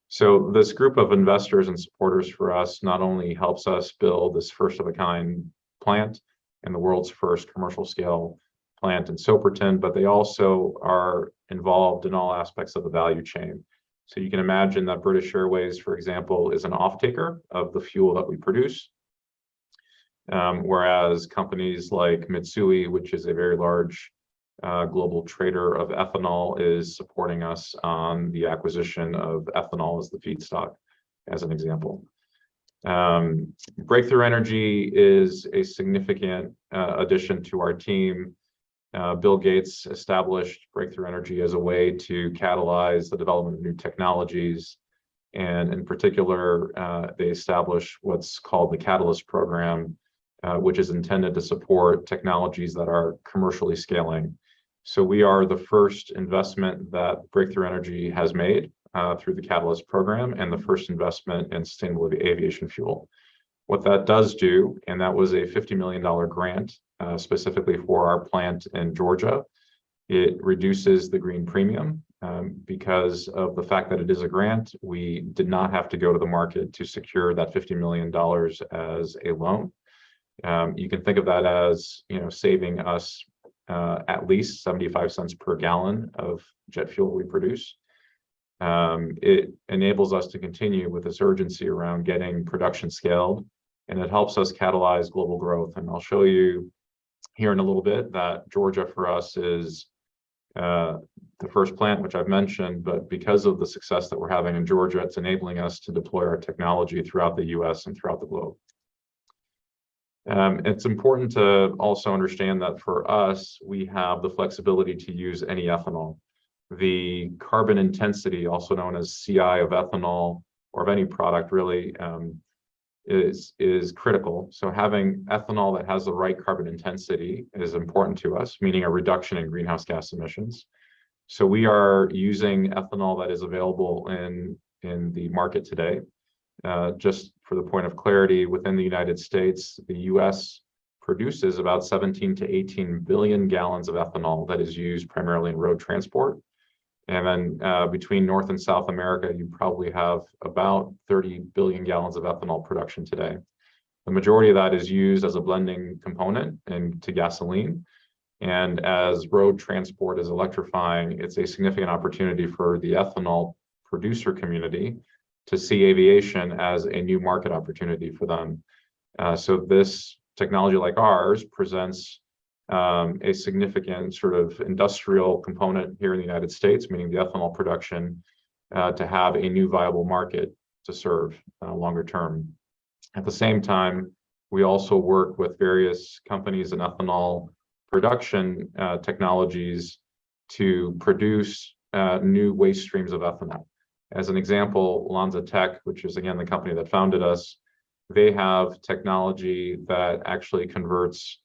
So this group of investors and supporters for us not only helps us build this first of a kind plant and the world's first commercial scale plant in Soperton, but they also are involved in all aspects of the value chain. So you can imagine that British Airways, for example, is an off-taker of the fuel that we produce. Whereas companies like Mitsui, which is a very large global trader of ethanol, is supporting us on the acquisition of ethanol as the feedstock, as an example. Breakthrough Energy is a significant addition to our team. Bill Gates established Breakthrough Energy as a way to catalyze the development of new technologies. And in particular, they established what's called the Catalyst program, which is intended to support technologies that are commercially scaling. So we are the first investment that Breakthrough Energy has made through the Catalyst program, and the first investment in sustainable aviation fuel. What that does do, and that was a $50 million grant specifically for our plant in Georgia, it reduces the green premium because of the fact that it is a grant. We did not have to go to the market to secure that $50 million as a loan. You can think of that as, saving us at least 75 cents per gallon of jet fuel we produce. It enables us to continue with this urgency around getting production scaled, and it helps us catalyze global growth. And I'll show you here in a little bit that Georgia for us is the first plant, which I've mentioned, but because of the success that we're having in Georgia, it's enabling us to deploy our technology throughout the US and throughout the globe. It's important to also understand that for us, we have the flexibility to use any ethanol. The carbon intensity, also known as CI of ethanol or of any product really, is critical. So having ethanol that has the right carbon intensity is important to us, meaning a reduction in greenhouse gas emissions. So we are using ethanol that is available in the market today. Just for the point of clarity, within the United States, the US produces about 17 to 18 billion gallons of ethanol that is used primarily in road transport. And then between North and South America, you probably have about 30 billion gallons of ethanol production today. The majority of that is used as a blending component into gasoline. And as road transport is electrifying, it's a significant opportunity for the ethanol producer community to see aviation as a new market opportunity for them. So this technology like ours presents a significant sort of industrial component here in the United States, meaning the ethanol production, to have a new viable market to serve longer term. At the same time, we also work with various companies in ethanol production technologies to produce new waste streams of ethanol. As an example, Lanza Tech, which is again the company that founded us, they have technology that actually converts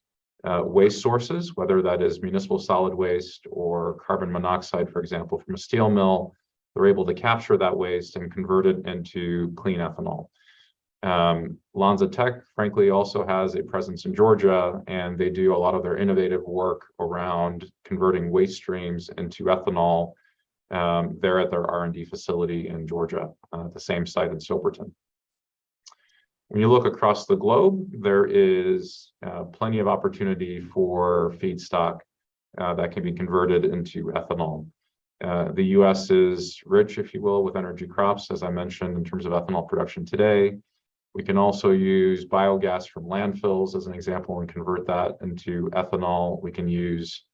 waste sources, whether that is municipal solid waste or carbon monoxide, for example, from a steel mill. They're able to capture that waste and convert it into clean ethanol. Lanza Tech, frankly, also has a presence in Georgia, and they do a lot of their innovative work around converting waste streams into ethanol. They're at their R&D facility in Georgia, the same site in Soperton. When you look across the globe, there is plenty of opportunity for feedstock that can be converted into ethanol. The US is rich, if you will, with energy crops, as I mentioned, in terms of ethanol production today. We can also use biogas from landfills as an example and convert that into ethanol. We can use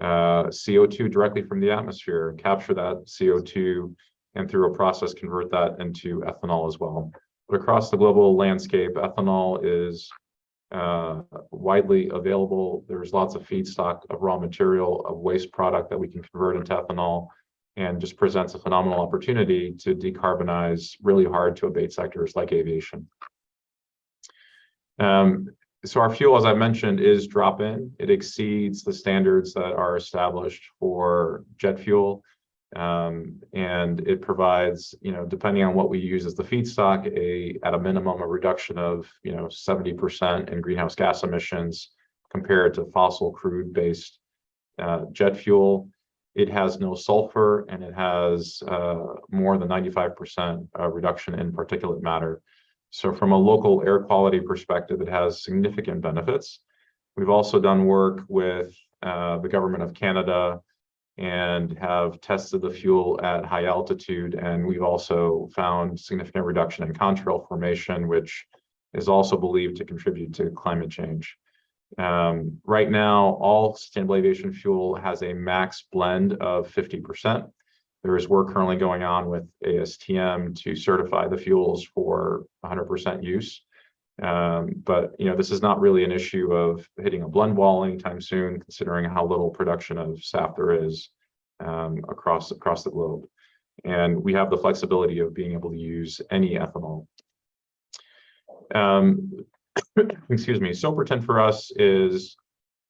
CO2 directly from the atmosphere, capture that CO2, and through a process convert that into ethanol as well. But across the global landscape, ethanol is widely available. There's lots of feedstock of raw material, of waste product that we can convert into ethanol, and just presents a phenomenal opportunity to decarbonize really hard to abate sectors like aviation. So our fuel, as I mentioned, is drop-in. It exceeds the standards that are established for jet fuel. And it provides, depending on what we use as the feedstock, at a minimum, a reduction of, 70% in greenhouse gas emissions compared to fossil crude-based jet fuel. It has no sulfur, and it has more than 95% reduction in particulate matter. So from a local air quality perspective, it has significant benefits. We've also done work with the government of Canada and have tested the fuel at high altitude, and we've also found significant reduction in contrail formation, which is also believed to contribute to climate change. Right now, all sustainable aviation fuel has a max blend of 50%. There is work currently going on with ASTM to certify the fuels for 100% use. But this is not really an issue of hitting a blend wall anytime soon, considering how little production of SAF there is across the globe. And we have the flexibility of being able to use any ethanol. Excuse me, Soperton for us is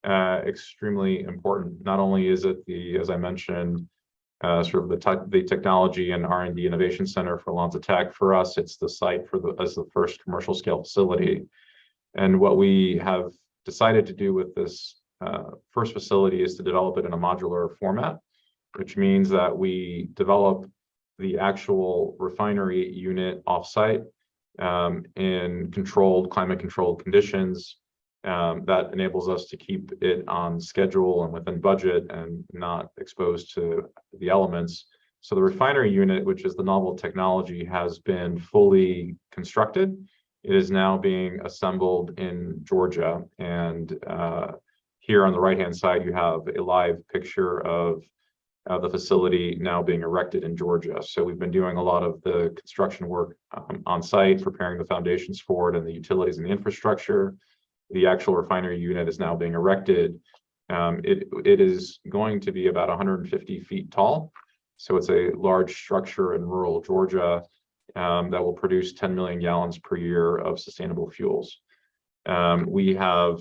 extremely important. Not only is it as I mentioned, sort of the technology and R&D innovation center for Lonza Tech. For us, it's the site as the first commercial scale facility. And what we have decided to do with this first facility is to develop it in a modular format, which means that we develop the actual refinery unit offsite in climate controlled conditions. That enables us to keep it on schedule and within budget and not exposed to the elements. So the refinery unit, which is the novel technology, has been fully constructed. It is now being assembled in Georgia. And here on the right-hand side, you have a live picture of the facility now being erected in Georgia. So we've been doing a lot of the construction work on site, preparing the foundations for it and the utilities and the infrastructure. The actual refinery unit is now being erected. It is going to be about 150 feet tall. So it's a large structure in rural Georgia that will produce 10 million gallons per year of sustainable fuels. We have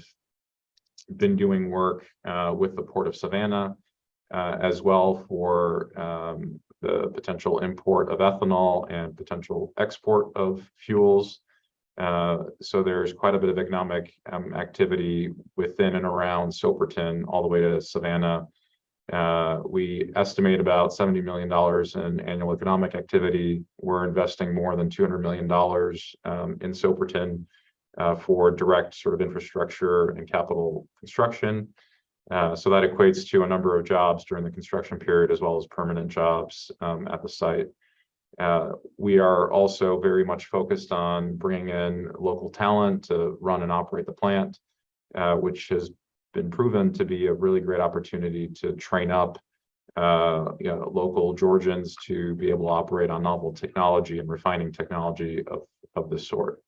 been doing work with the Port of Savannah as well for the potential import of ethanol and potential export of fuels. So there's quite a bit of economic activity within and around Soperton all the way to Savannah. We estimate about $70 million in annual economic activity. We're investing more than $200 million in Soperton for direct sort of infrastructure and capital construction. So that equates to a number of jobs during the construction period, as well as permanent jobs at the site. We are also very much focused on bringing in local talent to run and operate the plant, which has been proven to be a really great opportunity to train up local Georgians to be able to operate on novel technology and refining technology of this sort.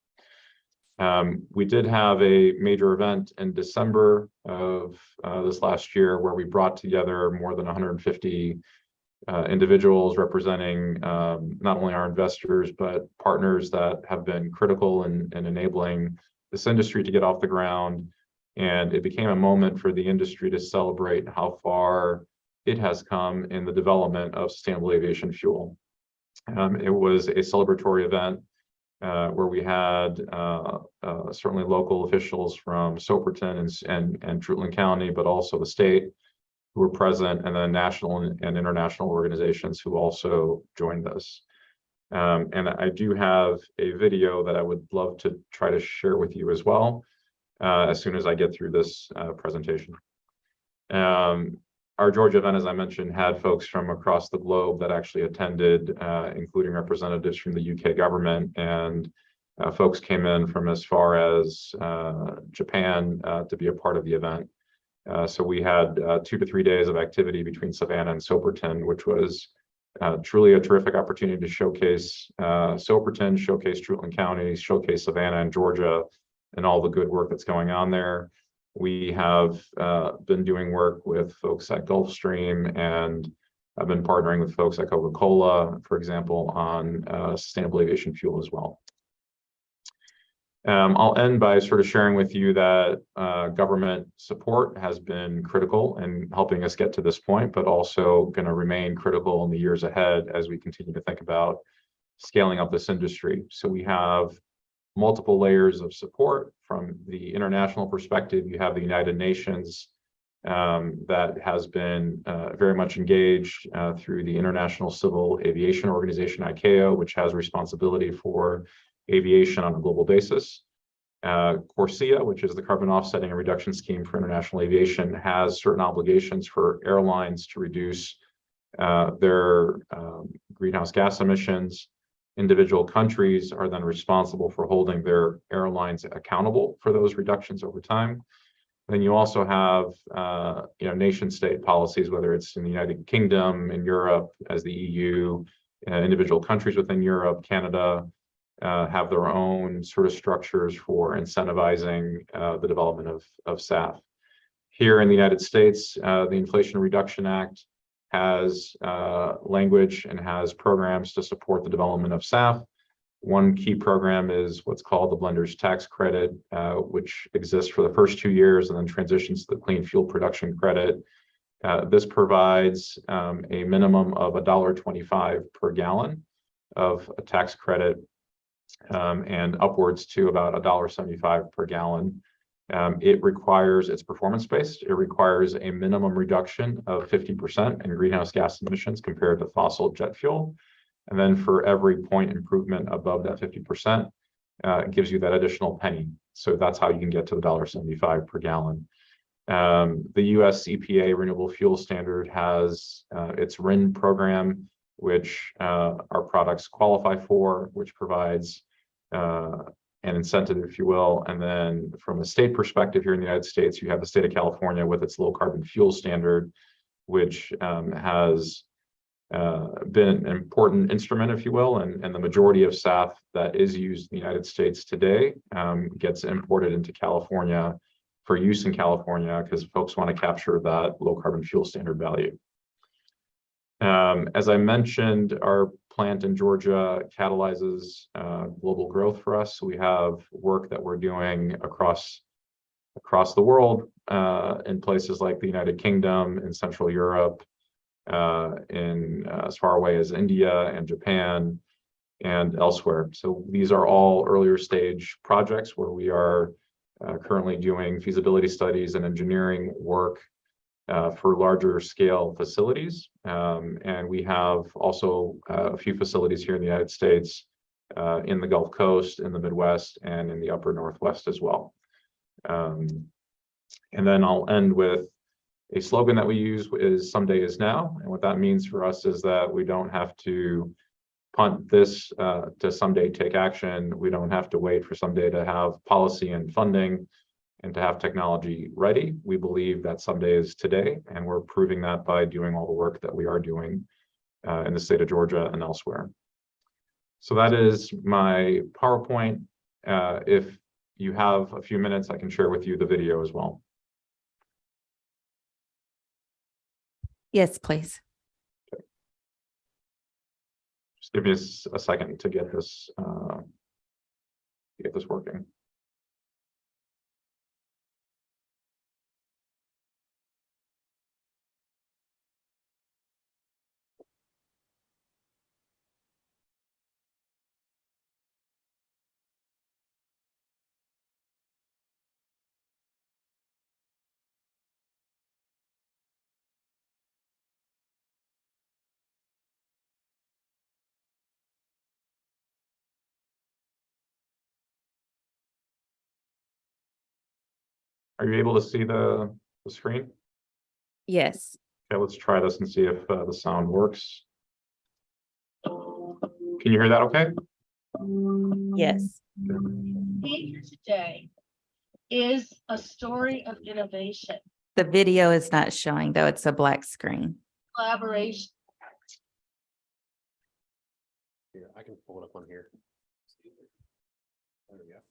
We did have a major event in December of this last year where we brought together more than 150 individuals representing not only our investors, but partners that have been critical in enabling this industry to get off the ground. And it became a moment for the industry to celebrate how far it has come in the development of sustainable aviation fuel. It was a celebratory event where we had certainly local officials from Soperton and Truitland County, but also the state who were present, and then national and international organizations who also joined us. And I do have a video that I would love to try to share with you as well, as soon as I get through this presentation. Our Georgia event, as I mentioned, had folks from across the globe that actually attended, including representatives from the UK government, and folks came in from as far as Japan to be a part of the event. So we had 2 to 3 days of activity between Savannah and Soperton, which was truly a terrific opportunity to showcase Soperton, showcase Truitland County, showcase Savannah and Georgia, and all the good work that's going on there. We have been doing work with folks at Gulfstream, and I've been partnering with folks at Coca-Cola, for example, on sustainable aviation fuel as well. I'll end by sort of sharing with you that government support has been critical in helping us get to this point, but also going to remain critical in the years ahead as we continue to think about scaling up this industry. So we have multiple layers of support. From the international perspective, you have the United Nations that has been very much engaged through the International Civil Aviation Organization, ICAO, which has responsibility for aviation on a global basis. CORSIA, which is the carbon offsetting and reduction scheme for international aviation, has certain obligations for airlines to reduce their greenhouse gas emissions. Individual countries are then responsible for holding their airlines accountable for those reductions over time. Then you also have, nation state policies, whether it's in the United Kingdom, in Europe, as the EU, individual countries within Europe, Canada, have their own sort of structures for incentivizing the development of SAF. Here in the United States, the Inflation Reduction Act has language and has programs to support the development of SAF. One key program is what's called the Blender's Tax Credit, which exists for the first 2 years and then transitions to the Clean Fuel Production Credit. This provides a minimum of $1.25 per gallon of a tax credit and upwards to about $1.75 per gallon. It's performance-based. It requires a minimum reduction of 50% in greenhouse gas emissions compared to fossil jet fuel. And then for every point improvement above that 50%, it gives you that additional penny. So that's how you can get to the $1.75 per gallon. The US EPA Renewable Fuel Standard has its RIN program, which our products qualify for, which provides an incentive, if you will. And then from a state perspective here in the United States, you have the state of California with its low carbon fuel standard, which has been an important instrument, if you will, and the majority of SAF that is used in the United States today gets imported into California for use in California because folks want to capture that low carbon fuel standard value. As I mentioned, our plant in Georgia catalyzes global growth for us. So we have work that we're doing across the world in places like the United Kingdom, in Central Europe, in as far away as India and Japan and elsewhere. So these are all earlier stage projects where we are currently doing feasibility studies and engineering work for larger scale facilities. And we have also a few facilities here in the United States, in the Gulf Coast, in the Midwest, and in the upper Northwest as well. And then I'll end with a slogan that we use is "Someday is now." And what that means for us is that we don't have to punt this to someday take action. We don't have to wait for someday to have policy and funding and to have technology ready. We believe that someday is today, and we're proving that by doing all the work that we are doing in the state of Georgia and elsewhere. So that is my PowerPoint. If you have a few minutes, I can share with you the video as well. Yes, please. Just give me a second to get this working. Are you able to see the screen? Yes. Okay, let's try this and see if the sound works. Can you hear that okay? Yes. Here today is a story of innovation, The video is not showing, though. It's a black screen. collaboration. Here, I can pull it up on here.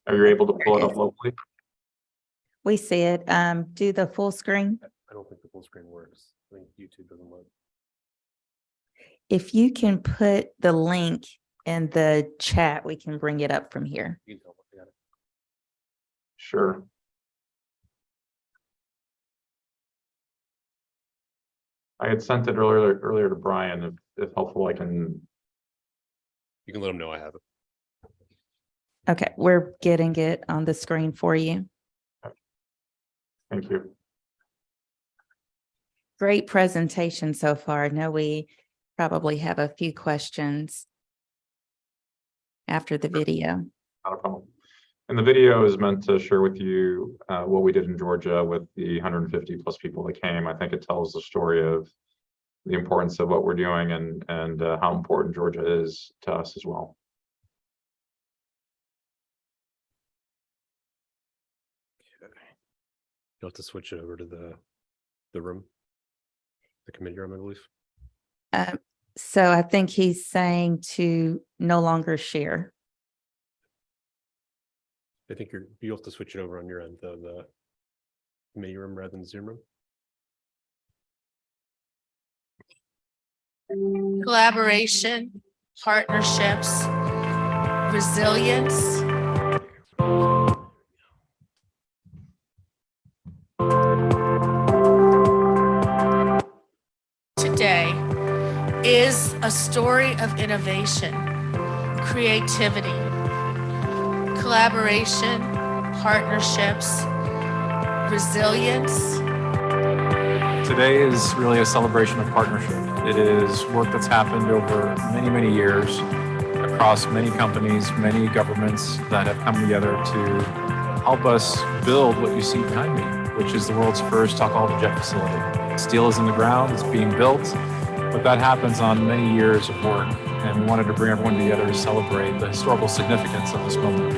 Are you able to pull it up locally? We see it. Do the full screen. I don't think the full screen works. I think YouTube doesn't work. If you can put the link in the chat, we can bring it up from here. You can tell me. I got it. Sure. I had sent it earlier to Brian. If helpful, I can. You can let them know I have it. Okay, we're getting it on the screen for you. Thank you. Great presentation so far. I know we probably have a few questions after the video. Not a problem. And the video is meant to share with you what we did in Georgia with the 150 plus people that came. I think it tells the story of the importance of what we're doing and how important Georgia is to us as well. You'll have to switch it over to the room, the committee room, I believe. So I think he's saying to no longer share. I think you'll have to switch it over on your end, though, the committee room rather than Zoom room. Collaboration, partnerships, resilience. Today is a story of innovation, creativity, collaboration, partnerships, resilience. Today is really a celebration of partnership. It is work that's happened over many, many years across many companies, many governments that have come together to help us build what you see behind me, which is the world's first alcohol-to-jet facility. Steel is in the ground, it's being built, but that happens on many years of work, and we wanted to bring everyone together to celebrate the historical significance of this moment.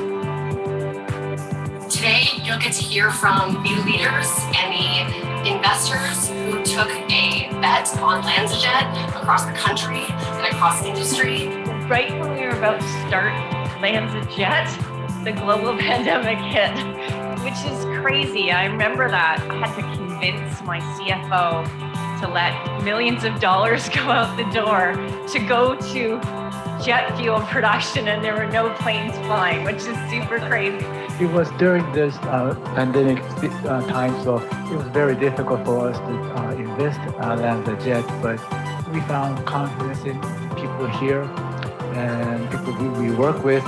Today, you'll get to hear from new leaders and the investors who took a bet on LanzaJet across the country and across industry. Right when we were about to start LanzaJet, the global pandemic hit, which is crazy. I remember that. I had to convince my CFO to let millions of dollars go out the door to go to jet fuel production, and there were no planes flying, which is super crazy. It was during this pandemic time, so it was very difficult for us to invest LanzaJet, but we found confidence in people here and people who we work with.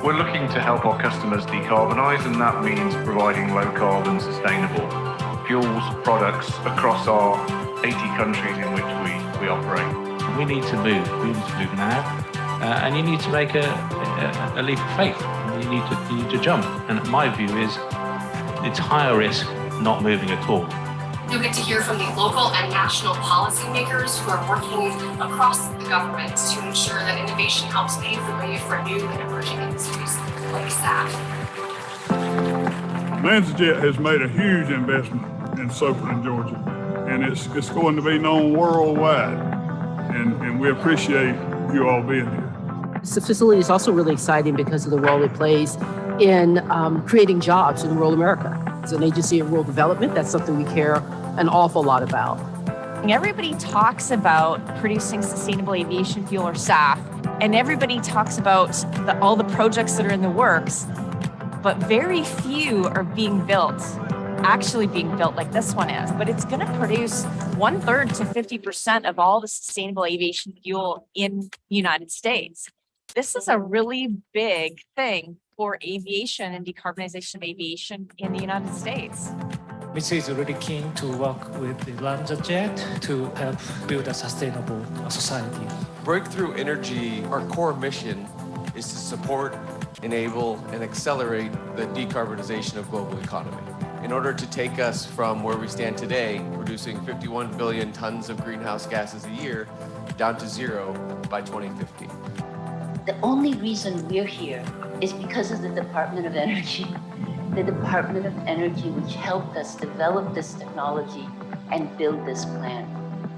We're looking to help our customers decarbonise, and that means providing low carbon, sustainable fuels products across our 80 countries in which we operate. We need to move. We need to move now, and you need to make a leap of faith. You need to jump. And my view is, it's higher risk not moving at all. You'll get to hear from the local and national policymakers who are working across the government to ensure that innovation helps pave the way for new and emerging industries like SAF. LanzaJet has made a huge investment in Soperton, Georgia, and it's going to be known worldwide, and we appreciate you all being here. This facility is also really exciting because of the role it plays in creating jobs in rural America. It's an agency of rural development. That's something we care an awful lot about. Everybody talks about producing sustainable aviation fuel or SAF, and everybody talks about all the projects that are in the works, but very few are actually being built like this one is. But it's going to produce 1/3 to 50% of all the sustainable aviation fuel in the United States. This is a really big thing for aviation and decarbonization of aviation in the United States. Missy is really keen to work with the LanzaJet to help build a sustainable society. Breakthrough Energy, our core mission is to support, enable, and accelerate the decarbonization of global economy. In order to take us from where we stand today, producing 51 billion tons of greenhouse gases a year, down to zero by 2050. The only reason we're here is because of the Department of Energy. The Department of Energy, which helped us develop this technology and build this plant.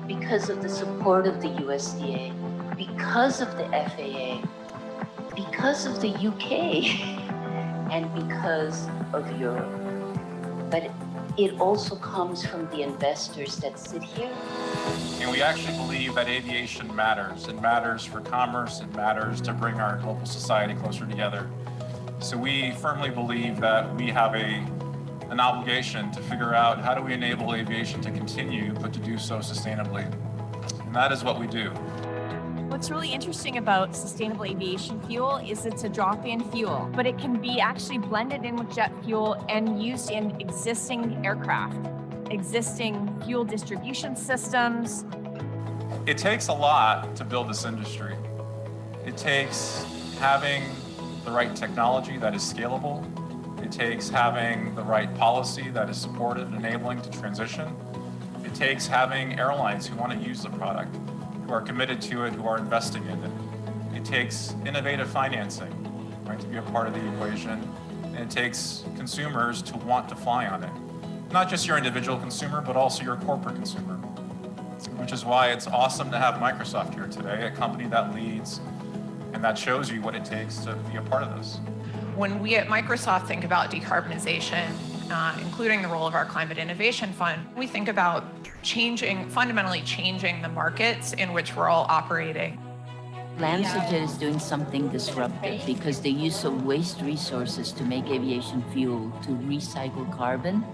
Because of the support of the USDA, because of the FAA, because of the UK, and because of Europe. But it also comes from the investors that sit here. And we actually believe that aviation matters. It matters for commerce, it matters to bring our global society closer together. So we firmly believe that we have an obligation to figure out how do we enable aviation to continue, but to do so sustainably. And that is what we do. What's really interesting about sustainable aviation fuel is it's a drop-in fuel, but it can be actually blended in with jet fuel and used in existing aircraft. existing fuel distribution systems. It takes a lot to build this industry. It takes having the right technology that is scalable. It takes having the right policy that is supported and enabling to transition. It takes having airlines who want to use the product, who are committed to it, who are investing in it. It takes innovative financing, right, to be a part of the equation. And it takes consumers to want to fly on it. Not just your individual consumer, but also your corporate consumer. Which is why it's awesome to have Microsoft here today, a company that leads and that shows you what it takes to be a part of this. When we at Microsoft think about decarbonization, including the role of our Climate Innovation Fund, we think about fundamentally changing the markets in which we're all operating. LanzaJet is doing something disruptive because the use of waste resources to make aviation fuel to recycle carbon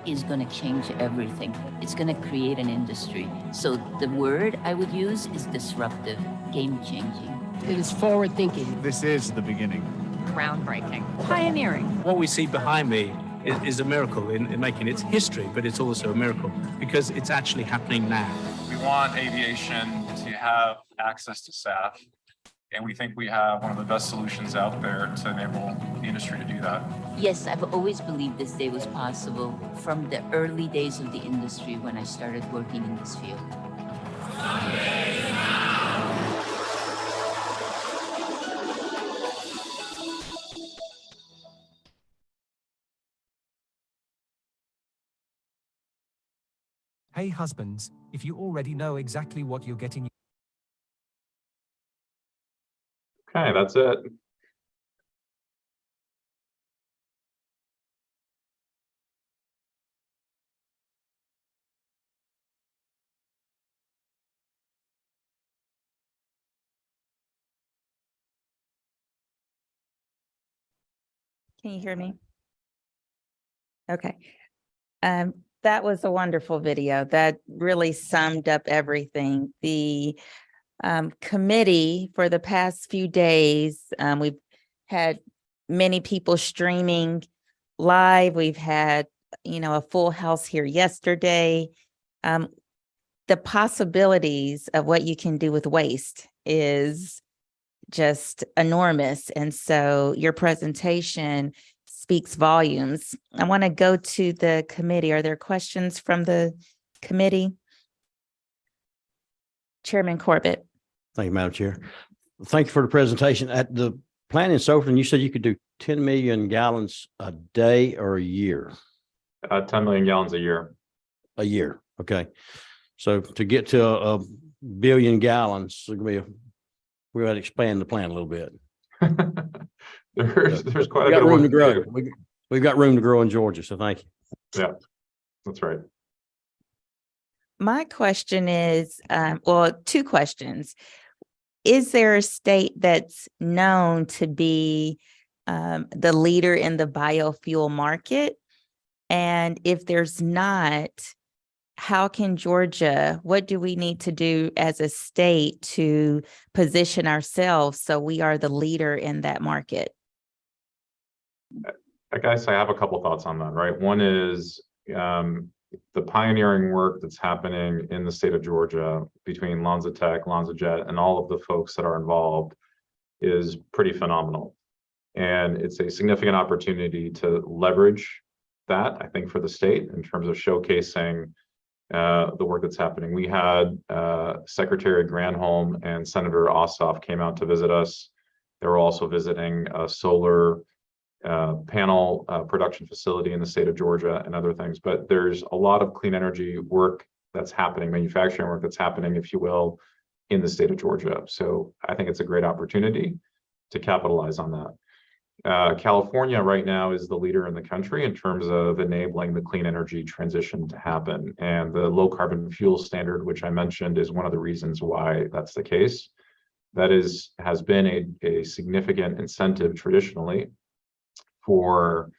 is going to change everything. It's going to create an industry. So the word I would use is disruptive, game-changing. It is forward-thinking. This is the beginning. Groundbreaking. Pioneering. What we see behind me is a miracle in making. It's history, but it's also a miracle because it's actually happening now. We want aviation to have access to SAF, and we think we have one of the best solutions out there to enable the industry to do that. Yes, I've always believed this day was possible from the early days of the industry when I started working in this field. Hey husbands, if you already know exactly what you're getting. Okay, that's it. Can you hear me? Okay. That was a wonderful video. That really summed up everything. The committee for the past few days, we've had many people streaming live. We've had, a full house here yesterday. The possibilities of what you can do with waste is just enormous. And so your presentation speaks volumes. I want to go to the committee. Are there questions from the committee? Chairman Corbett. Thank you, Madam Chair. Thank you for the presentation. At the plant in Soperton, you said you could do 10 million gallons a day or a year? 10 million gallons a year. A year, okay. So to get to a billion gallons, we're going to expand the plant a little bit. There's quite a bit of room work to grow. do. We've got room to grow in Georgia, so thank you. Yeah, that's right. My question is, two questions. Is there a state that's known to be the leader in the biofuel market? And if there's not, how can Georgia, what do we need to do as a state to position ourselves so we are the leader in that market? I guess I have a couple thoughts on that, right? One is the pioneering work that's happening in the state of Georgia between LanzaTech, LanzaJet, and all of the folks that are involved is pretty phenomenal. And it's a significant opportunity to leverage that, I think, for the state in terms of showcasing the work that's happening. We had Secretary Granholm and Senator Ossoff came out to visit us. They were also visiting a solar panel production facility in the state of Georgia and other things. But there's a lot of clean energy work that's happening, manufacturing work that's happening, if you will, in the state of Georgia. So I think it's a great opportunity to capitalize on that. California right now is the leader in the country in terms of enabling the clean energy transition to happen. And the low carbon fuel standard, which I mentioned, is one of the reasons why that's the case. That has been a significant incentive traditionally for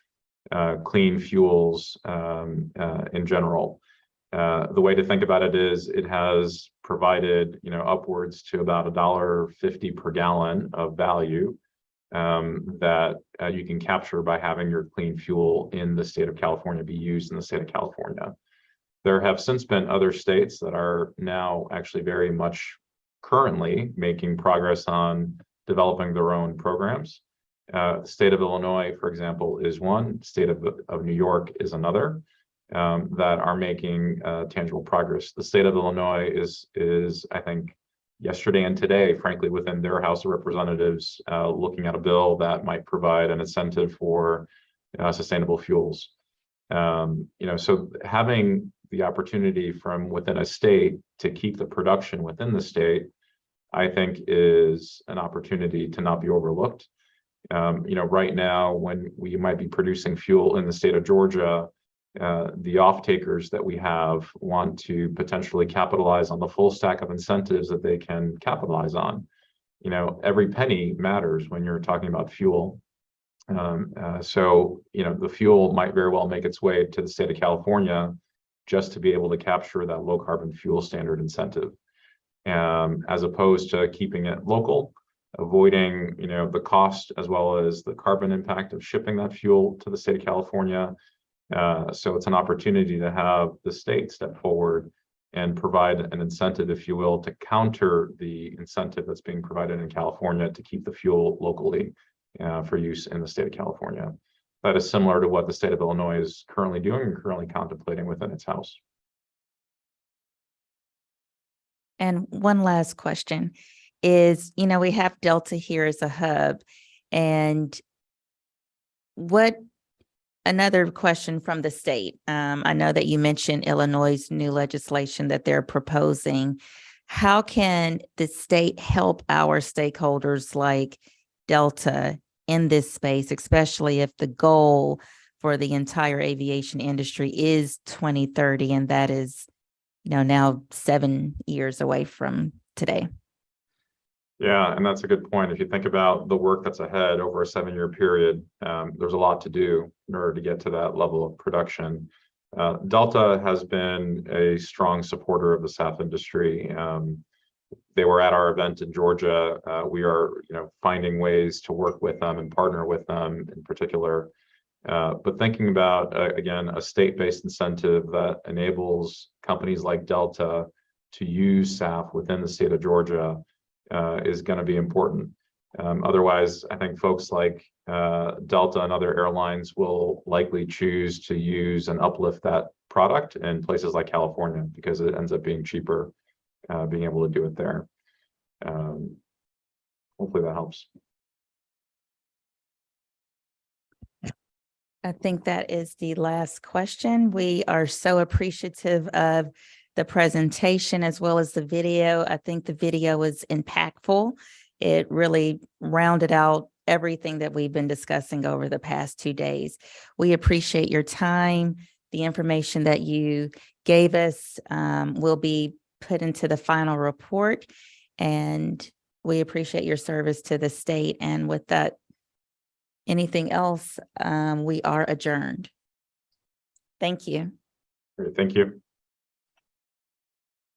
clean fuels in general. The way to think about it is it has provided, upwards to about $1.50 per gallon of value that you can capture by having your clean fuel in the state of California be used in the state of California. There have since been other states that are now actually very much currently making progress on developing their own programs. The state of Illinois, for example, is one. State of New York is another, that are making tangible progress. The state of Illinois is I think yesterday and today, frankly, within their House of Representatives, looking at a bill that might provide an incentive for sustainable fuels. So having the opportunity from within a state to keep the production within the state, I think is an opportunity to not be overlooked. Right now, when we might be producing fuel in the state of Georgia, the off-takers that we have want to potentially capitalize on the full stack of incentives that they can capitalize on. Every penny matters when you're talking about fuel. The fuel might very well make its way to the state of California just to be able to capture that low carbon fuel standard incentive, as opposed to keeping it local, avoiding the cost as well as the carbon impact of shipping that fuel to the state of California. So it's an opportunity to have the state step forward and provide an incentive, if you will, to counter the incentive that's being provided in California to keep the fuel locally for use in the state of California. That is similar to what the state of Illinois is currently doing and currently contemplating within its House. And one last question is, we have Delta here as a hub, and another question from the state. I know that you mentioned Illinois' new legislation that they're proposing. How can the state help our stakeholders like Delta in this space, especially if the goal for the entire aviation industry is 2030, and that is, now 7 years away from today? Yeah, and that's a good point. If you think about the work that's ahead over a 7-year period, there's a lot to do in order to get to that level of production. Delta has been a strong supporter of the SAF industry. They were at our event in Georgia. We are, finding ways to work with them and partner with them in particular. But thinking about, again, a state-based incentive that enables companies like Delta to use SAF within the state of Georgia is going to be important. Otherwise, I think folks like Delta and other airlines will likely choose to use and uplift that product in places like California because it ends up being cheaper, being able to do it there. Hopefully that helps. I think that is the last question. We are so appreciative of the presentation as well as the video. I think the video was impactful. It really rounded out everything that we've been discussing over the past 2 days. We appreciate your time. The information that you gave us will be put into the final report, and we appreciate your service to the state. And with that, anything else, we are adjourned. Thank you. Great, thank you.